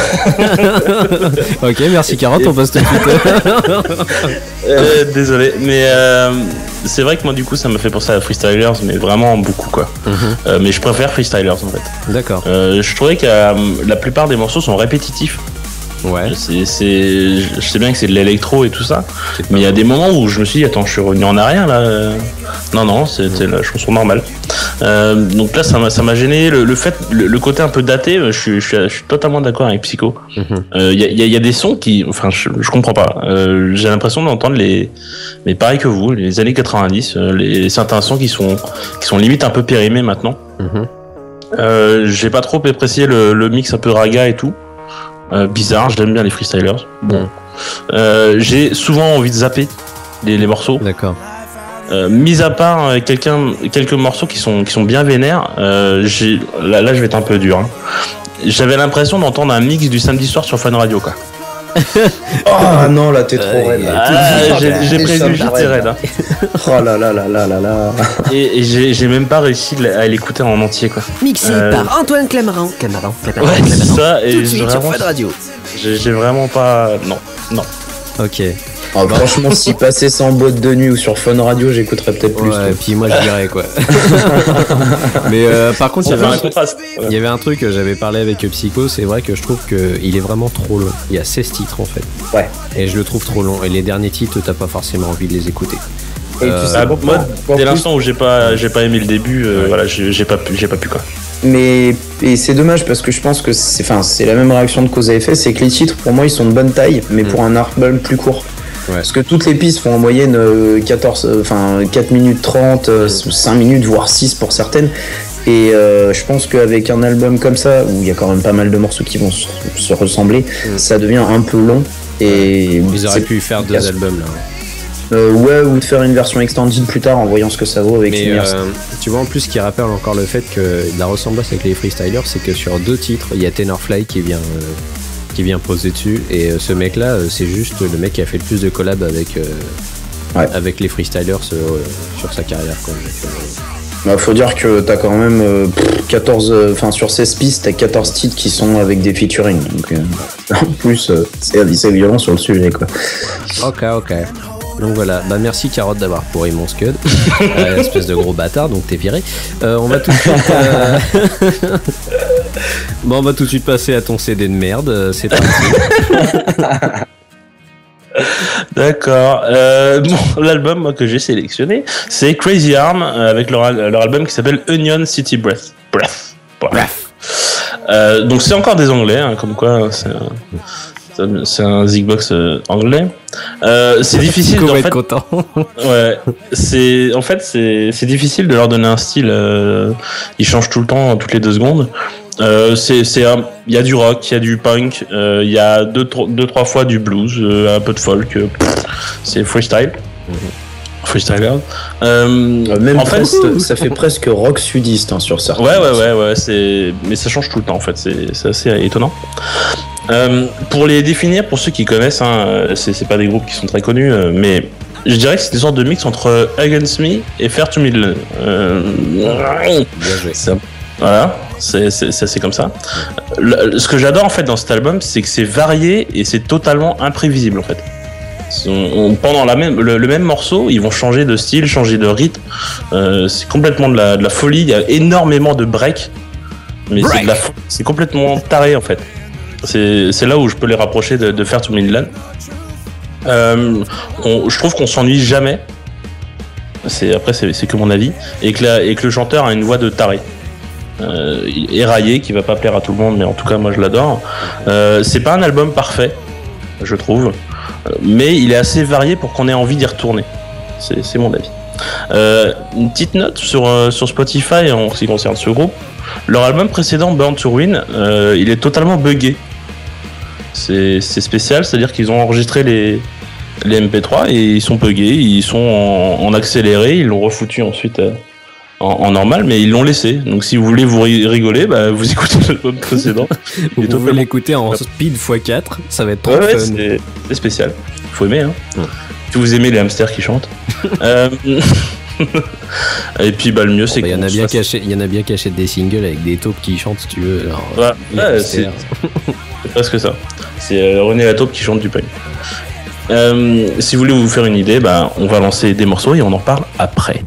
Speaker 2: Ok, merci Carotte, on passe tout de suite.
Speaker 1: Désolé, mais c'est vrai que moi, du coup, ça me fait penser à Freestylers, mais vraiment beaucoup, quoi. Mais je préfère Freestylers, en fait.
Speaker 2: D'accord.
Speaker 1: Je trouvais que la plupart des morceaux sont répétitifs.
Speaker 2: Ouais.
Speaker 1: Je sais bien que c'est de l'électro et tout ça, mais il y a des moments où je me suis dit, attends, je suis revenu en arrière là. Non, c'était la chanson normale. Donc là, ça m'a gêné. Le côté un peu daté, je suis totalement d'accord avec Psycho. Il y a des sons qui, enfin, je comprends pas. J'ai l'impression d'entendre mais pareil que vous, les années 90, certains sons qui sont limite un peu périmés maintenant. J'ai pas trop apprécié le mix un peu raga et tout. Bizarre, j'aime bien les freestylers. Bon, j'ai souvent envie de zapper les morceaux.
Speaker 2: D'accord.
Speaker 1: Mis à part quelques morceaux qui sont bien vénères, là je vais être un peu dur. Hein. J'avais l'impression d'entendre un mix du samedi soir sur Fun Radio, quoi.
Speaker 3: Oh non, là t'es trop raide.
Speaker 1: J'ai prévu, j'étais raide. Hein.
Speaker 3: Oh là là là là là là.
Speaker 1: Et j'ai même pas réussi à l'écouter en entier, quoi.
Speaker 5: Mixé par Antoine Clamaran.
Speaker 1: Ouais, c'est ça. Et
Speaker 5: tout de suite sur Fun Radio.
Speaker 1: J'ai vraiment pas. Non.
Speaker 2: Ok.
Speaker 3: Oh, franchement, si passait ça en boîte de nuit ou sur Fun Radio, j'écouterais peut-être plus.
Speaker 2: Ouais, et puis moi je dirais quoi. Mais par contre, il y avait un truc, j'avais parlé avec Psycho, c'est vrai que je trouve qu'il est vraiment trop long. Il y a 16 titres en fait.
Speaker 3: Ouais.
Speaker 2: Et je le trouve trop long. Et les derniers titres, t'as pas forcément envie de les écouter.
Speaker 3: Et tu sais,
Speaker 1: moi, dès l'instant où j'ai pas aimé le début, voilà, j'ai pas pu, quoi.
Speaker 3: Mais c'est dommage parce que je pense que c'est la même réaction de cause à effet, c'est que les titres pour moi ils sont de bonne taille, mais pour un album plus court. Ouais. Parce que toutes les pistes font en moyenne 4 minutes 30, 5 minutes, voire 6 pour certaines. Et je pense qu'avec un album comme ça, où il y a quand même pas mal de morceaux qui vont se ressembler, ça devient un peu long. Et
Speaker 2: ils auraient pu faire 2 albums là.
Speaker 3: Ouais, ou de faire une version extended plus tard en voyant ce que ça vaut avec
Speaker 2: tu vois, en plus, ce qui rappelle encore le fait que la ressemblance avec les freestylers, c'est que sur 2 titres, il y a Tenorfly qui vient poser dessus, et ce mec là, c'est juste le mec qui a fait le plus de collabs avec les freestylers sur sa carrière, quoi.
Speaker 3: Faut dire que t'as quand même 14, sur 16 pistes, t'as 14 titres qui sont avec des featuring. Donc, en plus, c'est violent sur le sujet, quoi.
Speaker 2: Ok. Donc voilà, merci Carotte d'avoir pourri mon scud. Espèce de gros bâtard, donc t'es viré. On va tout de suite. On va tout de suite passer à ton CD de merde. C'est parti.
Speaker 1: D'accord. L'album moi, que j'ai sélectionné, c'est Crazy Arm avec leur album qui s'appelle Onion City Breath. Donc c'est encore des anglais, hein, comme quoi c'est un Zigbox anglais. C'est difficile
Speaker 2: de être content.
Speaker 1: Ouais, c'est difficile de leur donner un style. Ils changent tout le temps, toutes les 2 secondes. Il y a du rock, il y a du punk, il y a 2-3 fois du blues, un peu de folk. C'est freestyle. Freestyler.
Speaker 3: Même en fait, ça fait presque rock sudiste sur certains.
Speaker 1: Ouais. Mais ça change tout le temps en fait. C'est assez étonnant. Pour les définir, pour ceux qui connaissent, hein, c'est pas des groupes qui sont très connus, mais je dirais que c'est une sorte de mix entre Against Me et Fair to Middle. Voilà, c'est comme ça. Ce que j'adore en fait dans cet album, c'est que c'est varié et c'est totalement imprévisible en fait. Pendant le même morceau, ils vont changer de style, changer de rythme. C'est complètement de la folie. Il y a énormément de breaks, mais c'est complètement taré en fait. C'est là où je peux les rapprocher de Fair to Midland. Je trouve qu'on s'ennuie jamais. C'est que mon avis, et que le chanteur a une voix de taré. Éraillé, qui va pas plaire à tout le monde, mais en tout cas moi je l'adore. C'est pas un album parfait, je trouve, mais il est assez varié pour qu'on ait envie d'y retourner. C'est mon avis. Une petite note sur Spotify en ce qui concerne ce groupe. Leur album précédent, Born to Win, il est totalement buggé. C'est spécial, c'est-à-dire qu'ils ont enregistré les MP3 et ils sont buggés, ils sont en accéléré, ils l'ont refoutu ensuite en normal, mais ils l'ont laissé. Donc si vous voulez vous rigoler, vous écoutez l'album précédent.
Speaker 2: Vous pouvez l'écouter en speed x4, ça va être trop fun.
Speaker 1: C'est spécial, faut aimer, hein. Si vous aimez les hamsters qui chantent. Et puis le mieux c'est
Speaker 2: qu'il y en a bien caché des singles avec des taupes qui chantent, si tu veux. Alors,
Speaker 1: c'est presque ça. C'est René la taupe qui chante du punk. Si vous voulez vous faire une idée, on va lancer des morceaux et on en parle après.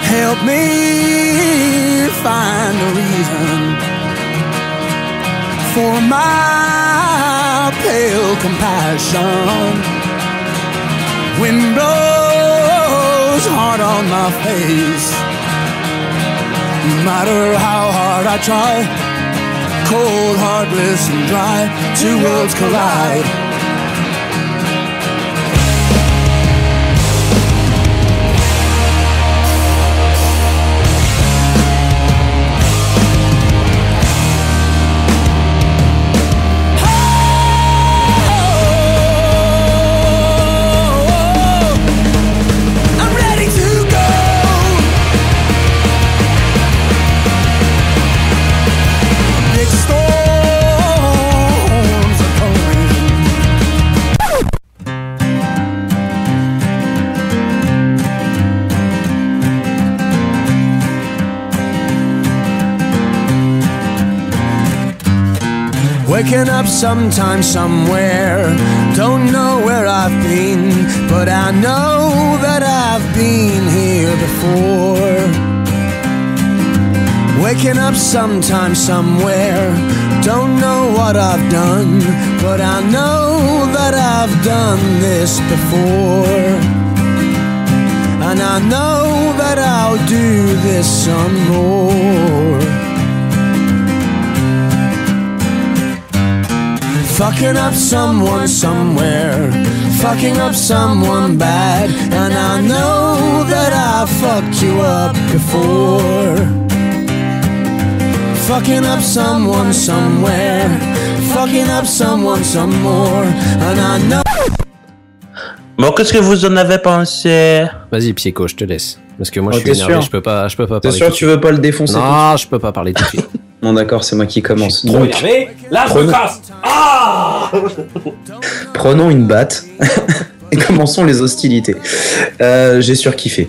Speaker 8: Help me find a reason for my pale compassion. Wind blows hard on my face. No matter how hard I try, cold, heartless and dry, two worlds collide. Waking up sometime somewhere, don't know where I've been, but I know that I've been here before. Waking up sometime somewhere, don't know what I've done, but I know that I've done this before. And I know that I'll do this some more. Fucking up someone somewhere, fucking up someone bad, and I know that I've fucked you up before. Fucking up someone somewhere, fucking up someone some more, and I know.
Speaker 1: Bon, qu'est-ce que vous en avez pensé?
Speaker 2: Vas-y, Psycho, je te laisse. Parce que moi, je suis énervé, je peux pas parler.
Speaker 3: T'es sûr que tu veux pas le défoncer?
Speaker 2: Non, je peux pas parler tout de suite.
Speaker 3: Bon, d'accord, c'est moi qui commence.
Speaker 1: Trop énervé. Là, je me casse.
Speaker 3: Prenons une batte et commençons les hostilités. J'ai surkiffé.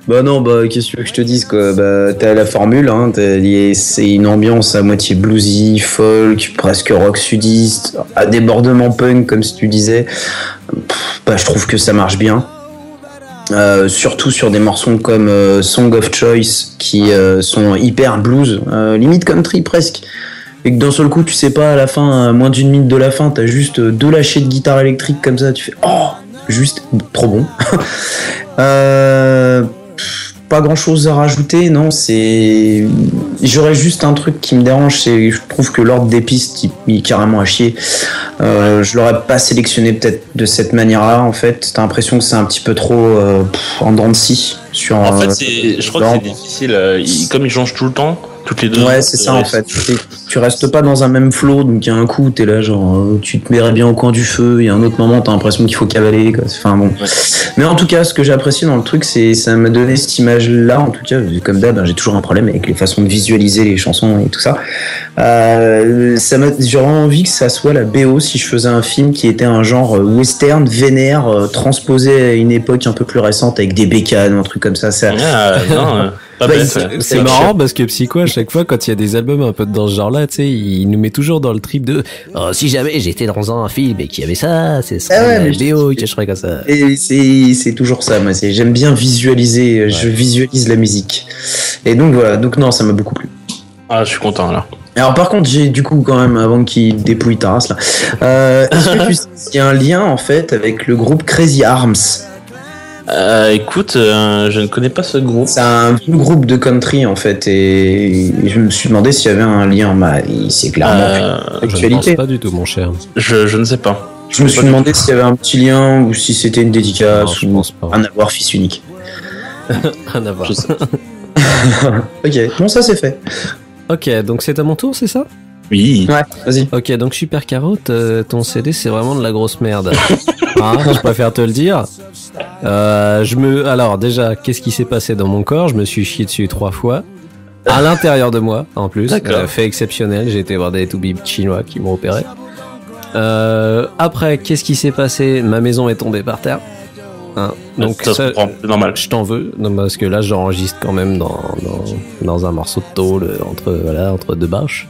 Speaker 3: Non, qu'est-ce que tu veux que je te dise, quoi. T'as la formule, hein, c'est une ambiance à moitié bluesy, folk, presque rock sudiste, à débordement punk, comme si tu disais. Je trouve que ça marche bien. surtout sur des morceaux comme Song of Choice qui sont hyper blues, limite country presque. Et que d'un seul coup, tu sais pas, à la fin, à moins d'une minute de la fin, t'as juste 2 lâchers de guitare électrique comme ça, tu fais oh, juste trop bon. Pas grand chose à rajouter, non, j'aurais juste un truc qui me dérange, c'est je trouve que l'ordre des pistes il est carrément à chier. Je l'aurais pas sélectionné peut-être de cette manière-là, en fait. T'as l'impression que c'est un petit peu trop en dents de scie.
Speaker 1: En fait, je crois que c'est difficile, comme il change tout le temps. Toutes les deux.
Speaker 3: Ouais, c'est ça en fait. Tu restes pas dans un même flow, donc il y a un coup où t'es là, genre, tu te mettrais bien au coin du feu, il y a un autre moment, t'as l'impression qu'il faut cavaler, quoi. Enfin bon. Ouais. Mais en tout cas, ce que j'ai apprécié dans le truc, ça m'a donné cette image-là, en tout cas, comme d'hab, j'ai toujours un problème avec les façons de visualiser les chansons et tout ça. J'aurais envie que ça soit la BO si je faisais un film qui était un genre western, vénère, transposé à une époque un peu plus récente avec des bécanes, un truc comme ça.
Speaker 2: C'est marrant parce que Psycho, à chaque fois, quand il y a des albums un peu dans ce genre-là, tu sais, il nous met toujours dans le trip de si jamais j'étais dans un film et qu'il y avait ça, c'est la BO qui serait comme ça.
Speaker 3: Et c'est toujours ça, moi. J'aime bien visualiser, je visualise la musique. Et donc voilà, donc non, ça m'a beaucoup plu.
Speaker 1: Ah, je suis content là.
Speaker 3: Alors par contre, j'ai du coup quand même, avant qu'il dépouille ta race là, est-ce que tu sais qu'il y a un lien en fait avec le groupe Crazy Arms?
Speaker 1: Écoute, je ne connais pas ce groupe.
Speaker 3: C'est un vieux groupe de country en fait, et je me suis demandé s'il y avait un lien. C'est clairement
Speaker 2: actualité. Je ne pense pas du tout, mon cher.
Speaker 1: Je ne sais pas.
Speaker 3: Je me suis demandé s'il y avait un petit lien ou si c'était une dédicace ou un avoir fils unique.
Speaker 2: Un avoir.
Speaker 3: Ok, bon ça c'est fait.
Speaker 2: Ok, donc c'est à mon tour, c'est ça?
Speaker 1: Oui.
Speaker 3: Ouais, vas-y.
Speaker 2: Ok, donc Super Carotte, ton CD c'est vraiment de la grosse merde. Je préfère te le dire. Alors déjà, qu'est-ce qui s'est passé dans mon corps? Je me suis chié dessus 3 fois. À l'intérieur de moi, en plus. Fait exceptionnel, j'ai été voir des toubibs chinois qui m'ont opéré. Après, qu'est-ce qui s'est passé? Ma maison est tombée par terre. Donc ça,
Speaker 1: c'est normal.
Speaker 2: Je t'en veux, parce que là j'enregistre quand même dans un morceau de tôle entre 2 bâches.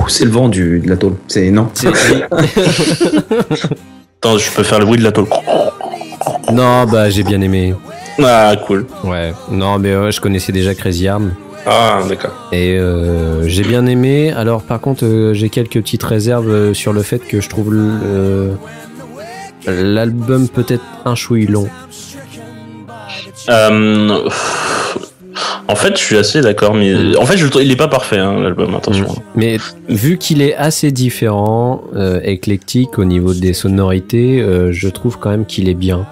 Speaker 3: C'est le vent de la tôle. Non.
Speaker 1: Attends, je peux faire le bruit de la tôle.
Speaker 2: Non, j'ai bien aimé.
Speaker 1: Ah, cool.
Speaker 2: Ouais. Non, mais je connaissais déjà Crazy Arms.
Speaker 1: Ah, d'accord.
Speaker 2: Et j'ai bien aimé. Alors, par contre, j'ai quelques petites réserves sur le fait que je trouve l'album peut-être un chouï long.
Speaker 1: En fait, je suis assez d'accord, mais en fait, il est pas parfait, l'album. Attention.
Speaker 2: Mais vu qu'il est assez différent, éclectique au niveau des sonorités, je trouve quand même qu'il est bien.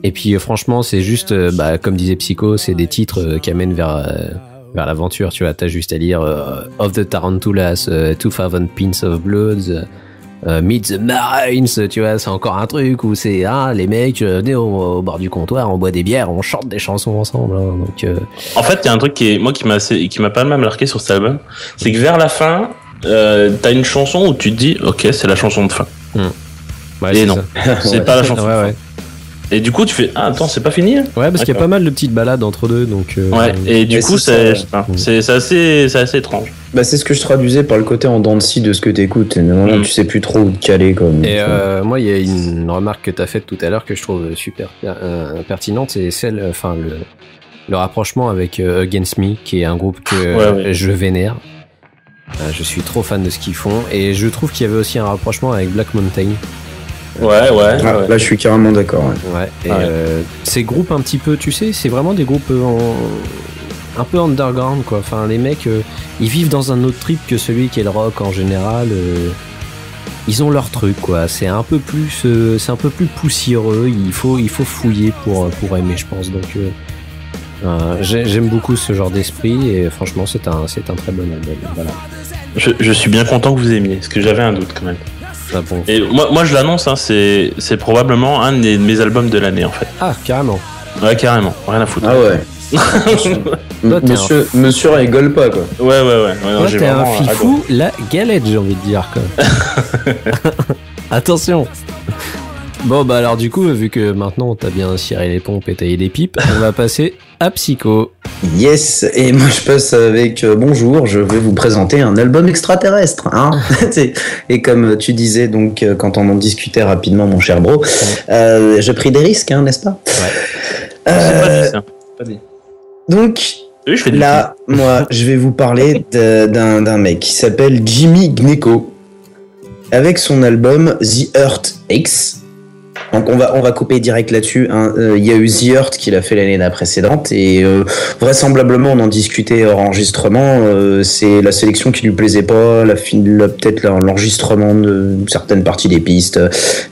Speaker 2: Et puis, franchement, c'est juste, comme disait Psycho, c'est des titres qui amènent vers l'aventure. Tu vois, t'as juste à lire Of the Tarantulas, 2000 Pins of Bloods. Meet the Marines, tu vois, c'est encore un truc où c'est les mecs venez au bord du comptoir, on boit des bières, on chante des chansons ensemble. Donc,
Speaker 1: en fait, il y a un truc qui m'a pas mal marqué sur cet album, c'est que vers la fin, t'as une chanson où tu te dis, ok, c'est la chanson de fin.
Speaker 2: Ouais,
Speaker 1: et non, c'est pas la chanson. De fin. Et du coup, tu fais attends, c'est pas fini?
Speaker 2: Ouais, parce qu'il y a pas mal de petites balades entre deux, donc.
Speaker 1: Ouais. Et du coup, c'est assez étrange.
Speaker 3: C'est ce que je traduisais par le côté en dents de scie de ce que t'écoutes. Et normalement, tu sais plus trop où te caler, comme.
Speaker 2: Et moi, il y a une remarque que t'as faite tout à l'heure que je trouve super pertinente, c'est celle, le rapprochement avec Against Me, qui est un groupe que je vénère. Je suis trop fan de ce qu'ils font, et je trouve qu'il y avait aussi un rapprochement avec Black Mountain.
Speaker 1: Ouais.
Speaker 3: Là, je suis carrément d'accord.
Speaker 2: Et ces groupes un petit peu, tu sais, c'est vraiment des groupes un peu underground, quoi. Enfin, les mecs, ils vivent dans un autre trip que celui qui est le rock en général. Ils ont leur truc, quoi. C'est un peu plus poussiéreux. Il faut fouiller pour aimer, je pense. Donc, j'aime beaucoup ce genre d'esprit, et franchement, c'est un très bon album. Voilà.
Speaker 1: Je suis bien content que vous aimiez, parce que j'avais un doute quand même.
Speaker 2: Ah bon.
Speaker 1: Et moi je l'annonce, c'est probablement un de mes albums de l'année en fait.
Speaker 2: Ah, carrément.
Speaker 1: Ouais, carrément, rien à foutre.
Speaker 3: Ah ouais. Monsieur rigole pas, quoi.
Speaker 1: Ouais.
Speaker 2: Non, t'es un fifou, la galette, j'ai envie de dire, quoi. Attention. Bon, alors du coup, vu que maintenant t'as bien ciré les pompes et taillé les pipes, on va passer à Psycho.
Speaker 3: Yes, et moi je passe avec bonjour, je vais vous présenter un album extraterrestre, hein. Et comme tu disais donc quand on en discutait rapidement, mon cher bro, j'ai pris des risques, hein, n'est-ce pas?
Speaker 1: Ouais. C'est pas dit.
Speaker 3: Donc
Speaker 1: oui,
Speaker 3: là, moi je vais vous parler d'un mec qui s'appelle Jimmy Gnecco avec son album The Earth X. Donc on va couper direct là-dessus. Hein. Il y a eu The Earth qu'il a fait l'année précédente et vraisemblablement on en discutait hors enregistrement. C'est la sélection qui lui plaisait pas, peut-être l'enregistrement de certaines parties des pistes.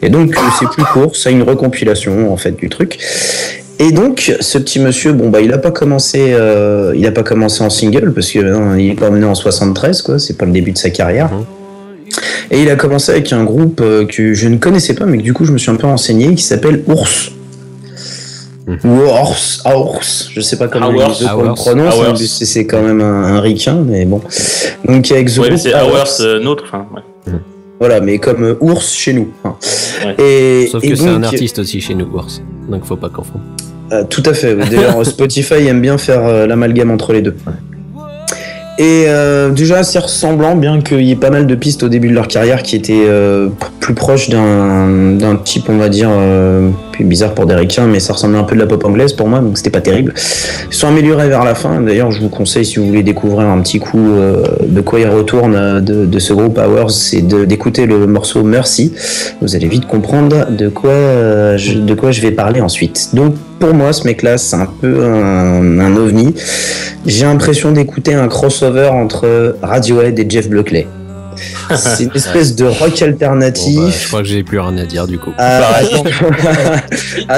Speaker 3: Et donc c'est plus court, c'est une recompilation en fait du truc. Et donc ce petit monsieur, bon bah il a pas commencé en single parce que il est pas emmené en 73 quoi, c'est pas le début de sa carrière. Et il a commencé avec un groupe que je ne connaissais pas, mais que du coup je me suis un peu renseigné, qui s'appelle Ours. Ou Ours, je sais pas comment on le prononce, hein, c'est quand même un ricain, mais bon. Donc avec The
Speaker 1: Group, c'est Hours, notre, enfin, ouais.
Speaker 3: Voilà, mais comme Ours chez nous. Hein.
Speaker 2: Ouais. Sauf que c'est un artiste aussi chez nous, Ours, donc faut pas confondre.
Speaker 3: Tout à fait, d'ailleurs Spotify aime bien faire l'amalgame entre les deux. Et déjà assez ressemblant, bien qu'il y ait pas mal de pistes au début de leur carrière qui étaient plus proches d'un type, on va dire, bizarre pour des ricains, mais ça ressemblait un peu de la pop anglaise pour moi, donc c'était pas terrible. Ils sont améliorés vers la fin. D'ailleurs, je vous conseille, si vous voulez découvrir un petit coup de quoi il retourne de ce groupe Hours, c'est d'écouter le morceau Mercy. Vous allez vite comprendre de quoi je vais parler ensuite. Donc pour moi, ce mec-là, c'est un peu un ovni. J'ai l'impression d'écouter un crossover entre Radiohead et Jeff Buckley. C'est une espèce de rock alternatif.
Speaker 2: Bon, je crois que j'ai plus rien à dire du coup.
Speaker 3: À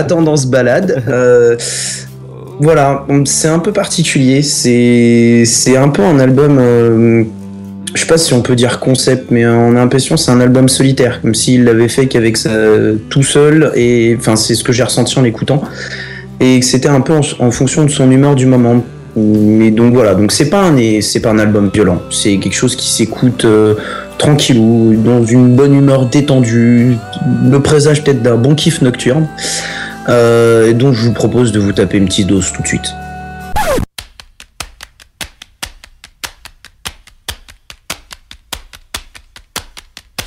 Speaker 3: tendance balade. Voilà, c'est un peu particulier. C'est un peu un album. Je sais pas si on peut dire concept, mais on a l'impression que c'est un album solitaire, comme s'il l'avait fait qu'avec tout seul. Et enfin, c'est ce que j'ai ressenti en l'écoutant. Et que c'était un peu en fonction de son humeur du moment. Mais donc voilà, donc c'est pas un album violent, c'est quelque chose qui s'écoute tranquillou, dans une bonne humeur détendue, le présage peut-être d'un bon kiff nocturne, et donc je vous propose de vous taper une petite dose tout de suite.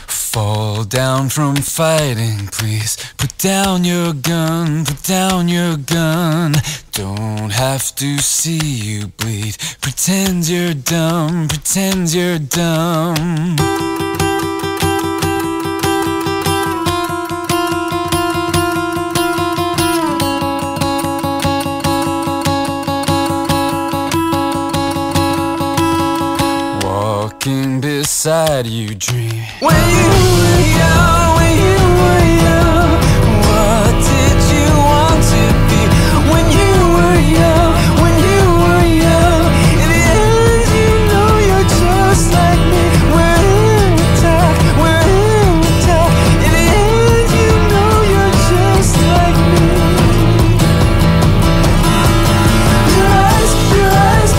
Speaker 6: Fall down from fighting, please. Put down your gun, put down your gun. Don't have to see you bleed. Pretend you're dumb, pretend you're dumb. Walking beside you, dream. When you were young, when you were young, what did you want to be? When you were young, when you were young, in the end you know you're just like me. We're in the dark, we're in the dark. In the end you know you're just like me. Your eyes, your eyes.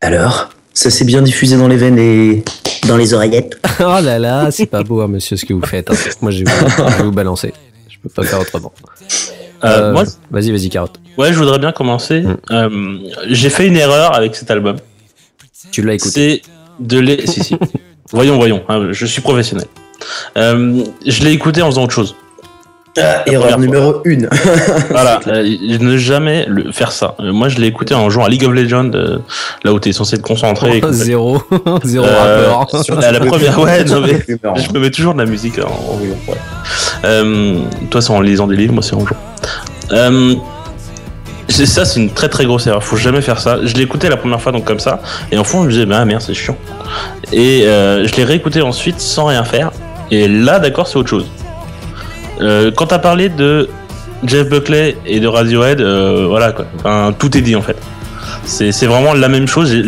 Speaker 3: Alors, ça s'est bien diffusé dans les veines et dans les oreillettes.
Speaker 2: Oh là là, c'est pas beau, hein, monsieur, ce que vous faites. Hein. Moi, je vais vous balancer. Je peux pas faire autrement.
Speaker 1: Moi,
Speaker 2: vas-y, Carotte.
Speaker 1: Ouais, je voudrais bien commencer. J'ai fait une erreur avec cet album.
Speaker 2: Tu l'as écouté?
Speaker 1: C'est si. Voyons, hein, je suis professionnel. Je l'ai écouté en faisant autre chose.
Speaker 3: Erreur numéro 1.
Speaker 1: Voilà, ne jamais faire ça. Moi, je l'ai écouté en jouant à League of Legends, là où t'es censé te concentrer.
Speaker 2: Zéro rappeur.
Speaker 1: La première, ouais, non, mais je me mets toujours de la musique en jouant. Toi, c'est en lisant des livres, moi, c'est en jouant. Ça, c'est une très très grosse erreur. Faut jamais faire ça. Je l'ai écouté la première fois, donc comme ça, et en fond, je me disais, bah merde, c'est chiant. Et je l'ai réécouté ensuite sans rien faire. Et là, d'accord, c'est autre chose. Quand t'as parlé de Jeff Buckley et de Radiohead, voilà quoi. Enfin, tout est dit en fait. C'est vraiment la même chose. J'ai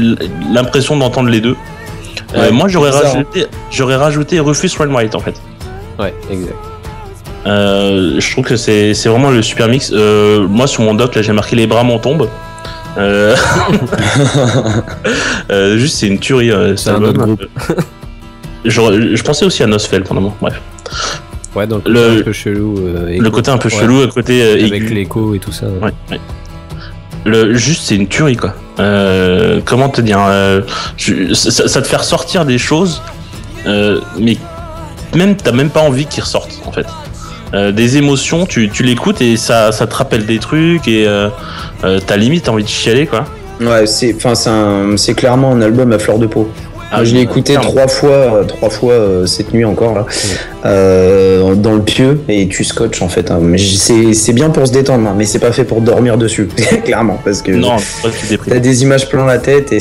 Speaker 1: l'impression d'entendre les deux. Moi, j'aurais rajouté Rufus Wainwright en fait.
Speaker 2: Ouais, exact.
Speaker 1: Je trouve que c'est vraiment le super mix. Moi, sur mon doc, là, j'ai marqué les bras m'en tombent. Juste, c'est une tuerie.
Speaker 2: C'est un autre groupe.
Speaker 1: Je pensais aussi à Nosfell pendant un moment. Bref.
Speaker 2: Ouais, donc le un peu chelou.
Speaker 1: Le côté un peu chelou, le côté
Speaker 2: avec
Speaker 1: aigu.
Speaker 2: l'écho et tout ça.
Speaker 1: Ouais. Juste, c'est une tuerie, quoi. Comment te dire ça te fait ressortir des choses, mais même t'as même pas envie qu'ils ressortent, en fait. Des émotions, tu l'écoutes et ça te rappelle des trucs et t'as limite envie de chialer, quoi.
Speaker 3: Ouais, c'est clairement un album à fleur de peau. Je l'ai écouté trois fois cette nuit encore là, dans le pieu, et tu scotches en fait. Hein. C'est bien pour se détendre, hein, mais c'est pas fait pour dormir dessus, clairement, parce que t'as des images plein la tête et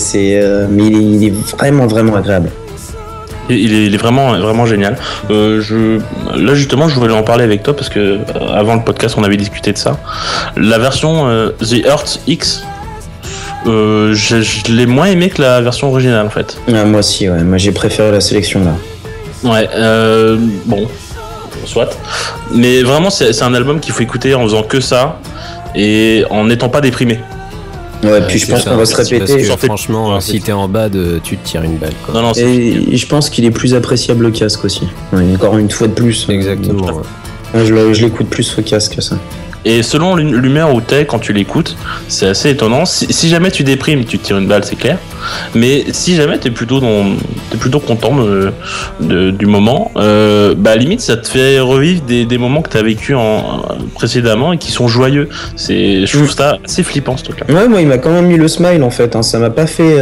Speaker 3: mais il est vraiment agréable.
Speaker 1: Il est vraiment génial. Là justement, je voulais en parler avec toi parce que avant le podcast, on avait discuté de ça. La version The Earth X. Je l'ai moins aimé que la version originale en fait.
Speaker 3: Moi aussi, ouais. Moi j'ai préféré la sélection là.
Speaker 1: Ouais, bon, soit. Mais vraiment, c'est un album qu'il faut écouter en faisant que ça et en n'étant pas déprimé.
Speaker 3: Ouais, puis je pense qu'on va se répéter.
Speaker 2: Parce que, franchement, si t'es en bad, tu te tires une balle. Quoi.
Speaker 1: Non,
Speaker 3: et je pense qu'il est plus appréciable au casque aussi. Ouais, encore une fois de plus.
Speaker 2: Exactement.
Speaker 3: Ouais. Je l'écoute plus au casque que ça.
Speaker 1: Et selon l'humeur où t'es quand tu l'écoutes, c'est assez étonnant. Si jamais tu déprimes, tu te tires une balle, c'est clair. Mais si jamais t'es plutôt content du moment, bah limite ça te fait revivre des moments que t'as vécu précédemment et qui sont joyeux. Je trouve ça assez flippant ce truc-là.
Speaker 3: Ouais, moi il m'a quand même mis le smile en fait. Hein. Ça m'a pas fait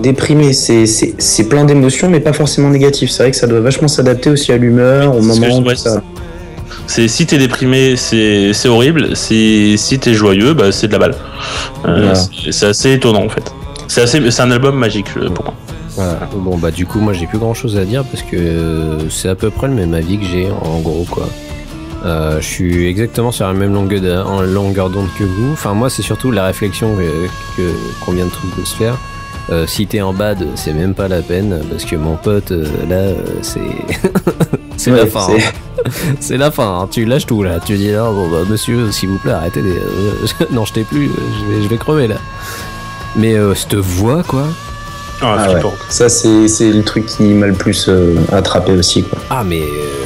Speaker 3: déprimer. C'est plein d'émotions, mais pas forcément négatives. C'est vrai que ça doit vachement s'adapter aussi à l'humeur, au moment où ça.
Speaker 1: Si t'es déprimé, c'est horrible. Si t'es joyeux, bah c'est de la balle. C'est assez étonnant en fait. C'est un album magique pour moi.
Speaker 2: Voilà. Bon bah du coup moi j'ai plus grand chose à dire parce que c'est à peu près le même avis que j'ai en gros quoi. Je suis exactement sur la même longueur d'onde que vous. Enfin moi c'est surtout la réflexion qu'on vient de se faire. Si t'es en bad, c'est même pas la peine parce que mon pote là c'est la fin. C'est la fin, hein. Tu lâches tout là. Tu dis là, bon bah monsieur, s'il vous plaît, arrêtez. Non, je t'ai plus. Je vais crever là. Mais cette voix quoi.
Speaker 3: Ouais. Ça c'est le truc qui m'a le plus attrapé aussi quoi.
Speaker 2: Ah mais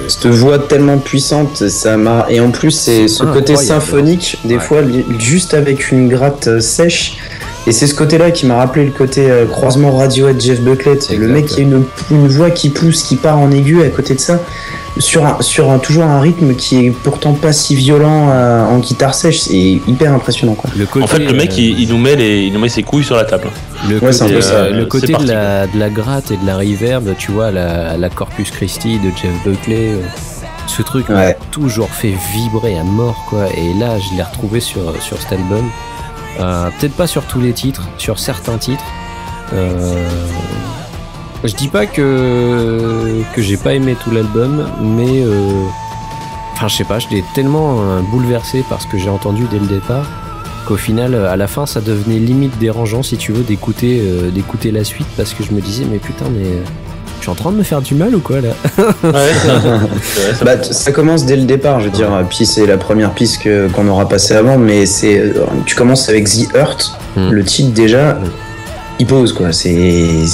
Speaker 3: cette voix tellement puissante, ça m'a. Et en plus c'est ce côté symphonique des fois juste avec une gratte sèche. Et c'est ce côté-là qui m'a rappelé le côté croisement Radiohead Jeff Buckley. Le mec qui a une voix qui pousse, qui part en aigu à côté de ça, sur toujours un rythme qui est pourtant pas si violent en guitare sèche. C'est hyper impressionnant quoi.
Speaker 1: En fait, le mec il nous met ses couilles sur la table.
Speaker 2: C'est un peu ça. Le côté de la gratte et de la reverb, tu vois, la Corpus Christi de Jeff Buckley. Ce truc m'a toujours fait vibrer à mort quoi. Et là, je l'ai retrouvé sur cet album. Peut-être pas sur tous les titres, sur certains titres. Je dis pas que j'ai pas aimé tout l'album, mais enfin je sais pas, je l'ai tellement bouleversé par ce que j'ai entendu dès le départ qu'au final, à la fin, ça devenait limite dérangeant si tu veux d'écouter la suite parce que je me disais mais putain mais je suis en train de me faire du mal ou quoi là.
Speaker 3: Bah, ça commence dès le départ, je veux dire. Puis c'est la première piste qu'on aura passée avant, mais tu commences avec The Earth, le titre déjà. il pose quoi. Je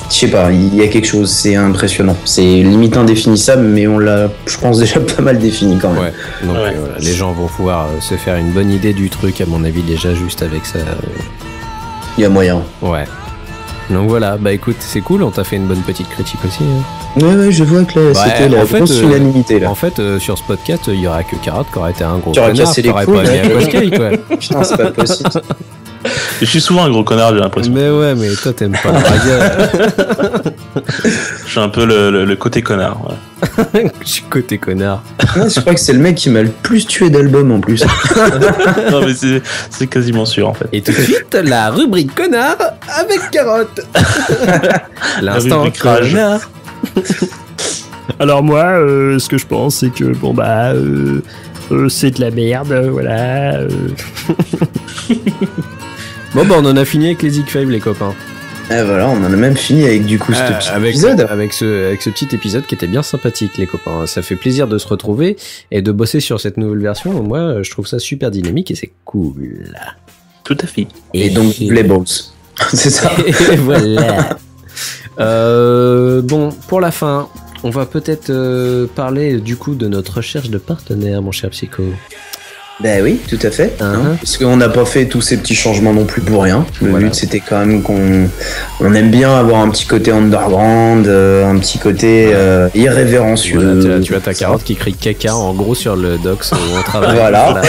Speaker 3: sais pas, il y a quelque chose, c'est impressionnant. C'est limite indéfinissable, mais on l'a, je pense, déjà pas mal défini quand même.
Speaker 2: Ouais. Donc voilà, les gens vont pouvoir se faire une bonne idée du truc, à mon avis, déjà juste avec ça.
Speaker 3: Il y a moyen.
Speaker 2: Ouais. Donc voilà, bah écoute, c'est cool, on t'a fait une bonne petite critique aussi. Hein.
Speaker 3: Ouais, je vois que là, c'était la grosse unanimité là.
Speaker 2: En fait, sur ce podcast, il y aura que Carotte qui aurait été un gros
Speaker 3: tu aurais
Speaker 2: connard,
Speaker 3: cassé
Speaker 2: qui
Speaker 3: les
Speaker 2: aurait
Speaker 3: couilles,
Speaker 2: pas mis à Waskai, quoi.
Speaker 3: Putain, c'est pas possible.
Speaker 1: Je suis souvent un gros connard, j'ai l'impression.
Speaker 2: Mais ouais, mais toi t'aimes pas la bagarre.
Speaker 1: Je suis un peu le côté connard. Ouais.
Speaker 2: Je suis côté connard.
Speaker 3: Ouais, je crois que c'est le mec qui m'a le plus tué d'albums en plus.
Speaker 1: Non mais c'est quasiment sûr en fait.
Speaker 2: Et tout de suite, la rubrique connard avec Carotte. L'instant
Speaker 1: rubrique rage.
Speaker 2: connard.
Speaker 9: Alors moi, ce que je pense, c'est que c'est de la merde, voilà.
Speaker 2: Bon bah on en a fini avec les Zig 5 les copains.
Speaker 3: Et voilà, on en a même fini avec du coup ce petit épisode.
Speaker 2: Avec ce petit épisode qui était bien sympathique les copains. Ça fait plaisir de se retrouver et de bosser sur cette nouvelle version. Moi je trouve ça super dynamique et c'est cool.
Speaker 1: Tout à fait.
Speaker 3: Et donc les balls. C'est ça.
Speaker 2: Et voilà. Bon, pour la fin, on va peut-être parler du coup de notre recherche de partenaire, mon cher Psycho.
Speaker 3: Ben oui, tout à fait. Parce qu'on n'a pas fait tous ces petits changements non plus pour rien. Le but c'était quand même qu'on aime bien avoir un petit côté underground, un petit côté irrévérencieux.
Speaker 2: Voilà, tu as ta Carotte qui crie caca en gros sur le docs où on travaille.
Speaker 3: Voilà.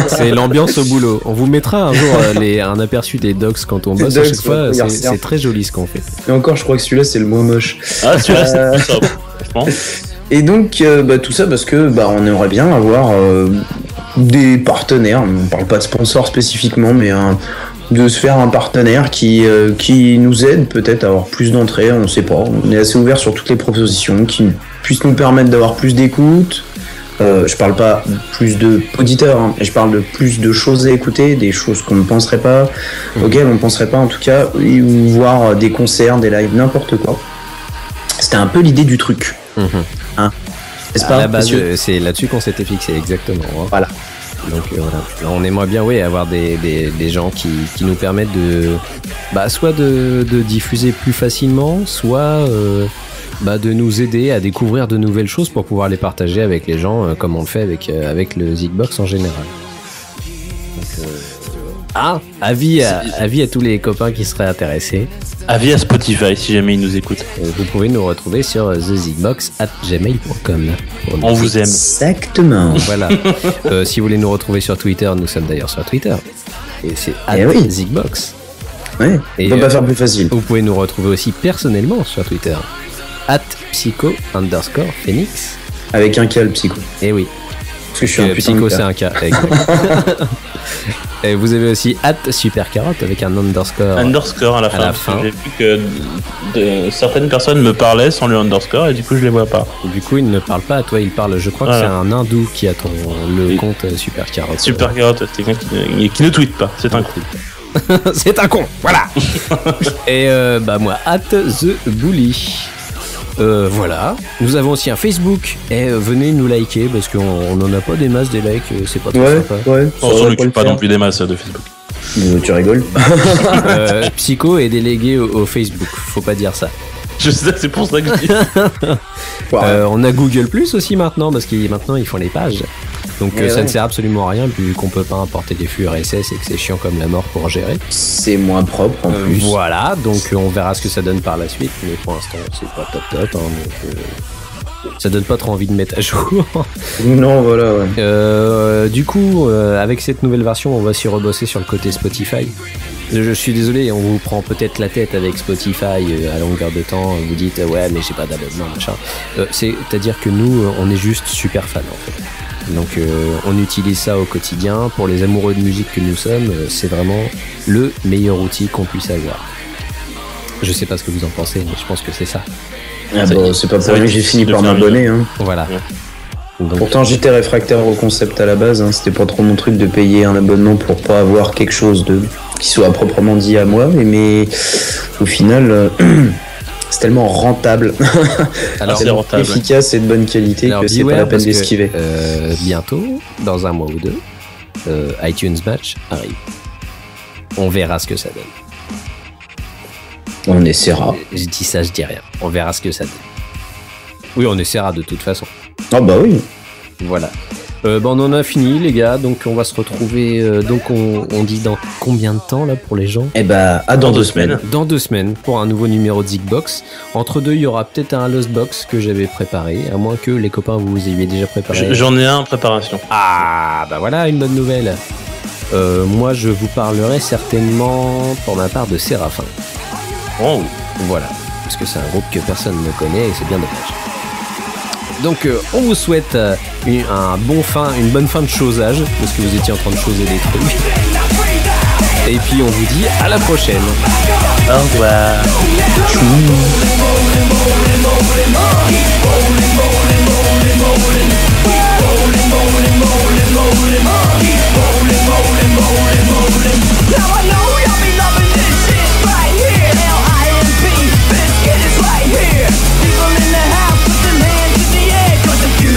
Speaker 2: C'est l'ambiance au boulot. On vous mettra un jour un aperçu des docs quand on bosse à chaque fois. C'est très joli ce qu'on fait.
Speaker 3: Et encore, je crois que celui-là c'est le mot moche.
Speaker 1: Ah, celui-là c'est plus ça, franchement.
Speaker 3: Et donc tout ça parce que on aimerait bien avoir des partenaires. On parle pas de sponsors spécifiquement, mais de se faire un partenaire qui nous aide peut-être à avoir plus d'entrées. On sait pas. On est assez ouvert sur toutes les propositions qui puissent nous permettre d'avoir plus d'écoute. Je parle pas plus de auditeurs, hein, je parle de plus de choses à écouter, des choses qu'on ne penserait pas, auxquelles on ne penserait pas en tout cas, ou voir des concerts, des lives, n'importe quoi. C'était un peu l'idée du truc. Hein, n'est-ce pas,
Speaker 2: à la base, c'est là-dessus qu'on s'était fixé, exactement. Hein.
Speaker 3: Voilà.
Speaker 2: Donc voilà. On aimerait bien avoir des gens qui nous permettent soit de diffuser plus facilement, soit de nous aider à découvrir de nouvelles choses pour pouvoir les partager avec les gens, comme on le fait avec le Zigbox en général. Donc, avis à tous les copains qui seraient intéressés.
Speaker 1: Avis à Spotify si jamais ils nous écoutent.
Speaker 2: Vous pouvez nous retrouver sur thezigbox@gmail.com.
Speaker 1: On vous aime.
Speaker 3: Exactement.
Speaker 2: Voilà. Si vous voulez nous retrouver sur Twitter, nous sommes d'ailleurs sur Twitter. Et c'est @zigbox.
Speaker 3: Ouais. On peut pas faire plus facile.
Speaker 2: Vous pouvez nous retrouver aussi personnellement sur Twitter. @psycho_phoenix.
Speaker 3: Avec un K le psycho.
Speaker 2: Et oui.
Speaker 3: Parce que je suis un putain
Speaker 2: psycho,
Speaker 3: de
Speaker 2: c'est un K. Et vous avez aussi @supercarotte avec un underscore.
Speaker 1: Underscore à la fin. J'ai vu que certaines personnes me parlaient sans le underscore et du coup je les vois pas.
Speaker 2: Du coup il ne parle pas à toi, il parle. Je crois que c'est un hindou qui a le compte Supercarotte.
Speaker 1: Supercarotte, c'est quelqu'un qui ne tweet pas. C'est un con.
Speaker 2: C'est un con. Voilà. Et moi @thebully. Voilà. Nous avons aussi un Facebook et venez nous liker parce qu'on n'en a pas des masses des likes, c'est pas trop sympa.
Speaker 3: Ouais,
Speaker 1: on s'en occupe pas non plus des masses de Facebook.
Speaker 3: Tu rigoles.
Speaker 2: Psycho est délégué au Facebook, faut pas dire ça.
Speaker 1: Je sais, c'est pour ça que je dis.
Speaker 2: On a Google Plus aussi maintenant parce qu'ils font les pages. Donc ça ne sert absolument à rien vu qu'on peut pas importer des flux RSS et que c'est chiant comme la mort pour gérer.
Speaker 3: C'est moins propre en plus.
Speaker 2: Voilà, donc on verra ce que ça donne par la suite, mais pour l'instant c'est pas top, hein, donc ça donne pas trop envie de mettre à jour.
Speaker 3: Non, voilà. Ouais.
Speaker 2: Du coup, avec cette nouvelle version, on va s'y rebosser sur le côté Spotify. Je suis désolé, on vous prend peut-être la tête avec Spotify à longueur de temps. Vous dites ouais, mais j'ai pas d'abonnement, machin. C'est-à-dire que nous, on est juste super fans en fait. Donc on utilise ça au quotidien. Pour les amoureux de musique que nous sommes, c'est vraiment le meilleur outil qu'on puisse avoir. Je sais pas ce que vous en pensez, mais je pense que c'est ça.
Speaker 3: C'est pas pour rien que j'ai fini par m'abonner. Hein.
Speaker 2: Voilà. Donc,
Speaker 3: pourtant j'étais réfractaire au concept à la base, hein. C'était pas trop mon truc de payer un abonnement pour pas avoir quelque chose qui soit proprement dit à moi, mais au final c'est tellement rentable.
Speaker 2: Alors,
Speaker 3: c'est rentable, efficace et de bonne qualité. Alors, que c'est pas la peine d'esquiver.
Speaker 2: Bientôt, dans un mois ou deux, iTunes Match arrive. On verra ce que ça donne.
Speaker 3: On essaiera.
Speaker 2: Je dis ça, je dis rien. On verra ce que ça dit. Oui, on essaiera de toute façon.
Speaker 3: Ah bah oui.
Speaker 2: Voilà. On en a fini les gars, donc on va se retrouver, donc on dit dans combien de temps là pour les gens?
Speaker 3: Eh bah dans 2 semaines.
Speaker 2: Dans 2 semaines pour un nouveau numéro de Zigbox. Entre deux, il y aura peut-être un Lost Box que j'avais préparé, à moins que les copains vous ayez déjà préparé.
Speaker 1: J'en ai un en préparation.
Speaker 2: Ah bah voilà une bonne nouvelle. Moi je vous parlerai certainement pour ma part de Séraphin.
Speaker 1: Oh.
Speaker 2: Voilà, parce que c'est un groupe que personne ne connaît et c'est bien dommage. Donc on vous souhaite une bonne fin de chosage, parce que vous étiez en train de choser des trucs. Et puis on vous dit à la prochaine.
Speaker 1: Au revoir.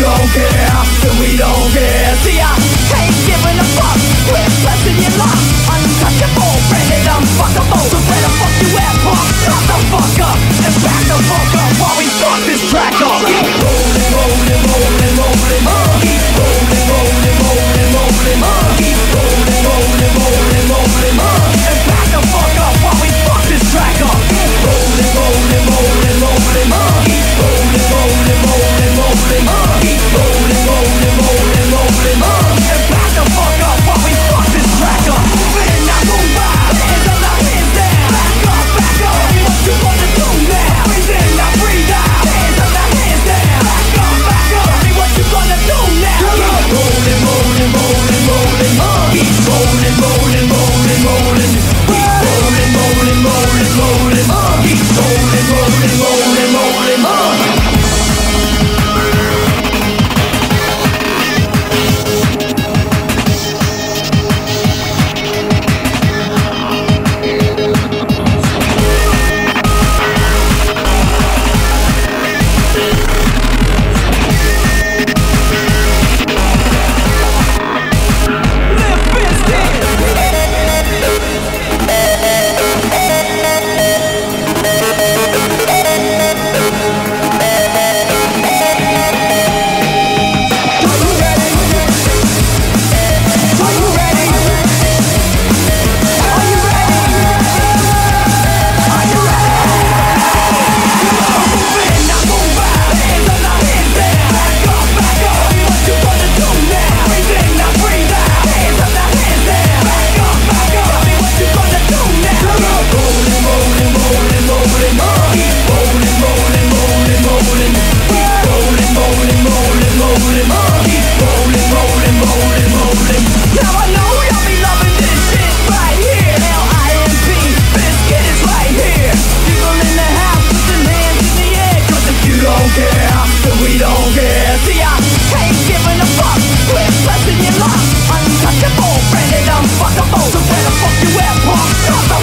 Speaker 6: Don't care, then we don't care. See, I ain't giving a fuck. We're blessing your luck. Untouchable, branded unfuckable. So where the fuck you at, punk? Shut the fuck up and back the fuck up while we fuck this track up. Keep rolling, rolling, rolling, rolling. Keep rolling, rolling, rolling, rolling. Keep rolling, rolling, rolling, rolling. And back the fuck up while we fuck this track up. Keep rolling, rolling, rolling, rolling. Keep rolling, rolling, rolling, rolling. Keep rolling, rolling, rolling, rolling. And back the fuck up while we fuck this track up. When I move by, hands up, now hands down. Back up, what you wanna do now? Breathe in, now breathe out. Hands up, now hands down. Back up, what you gonna do now? Keep rolling, rolling, rolling, rolling. Keep rolling, rolling, rolling, rolling. Keep rolling, rolling, rolling, rolling. Keep rolling, rolling, rolling, rolling. Untouchable, branded unfuckable. So where the fuck you at, punk? Shut the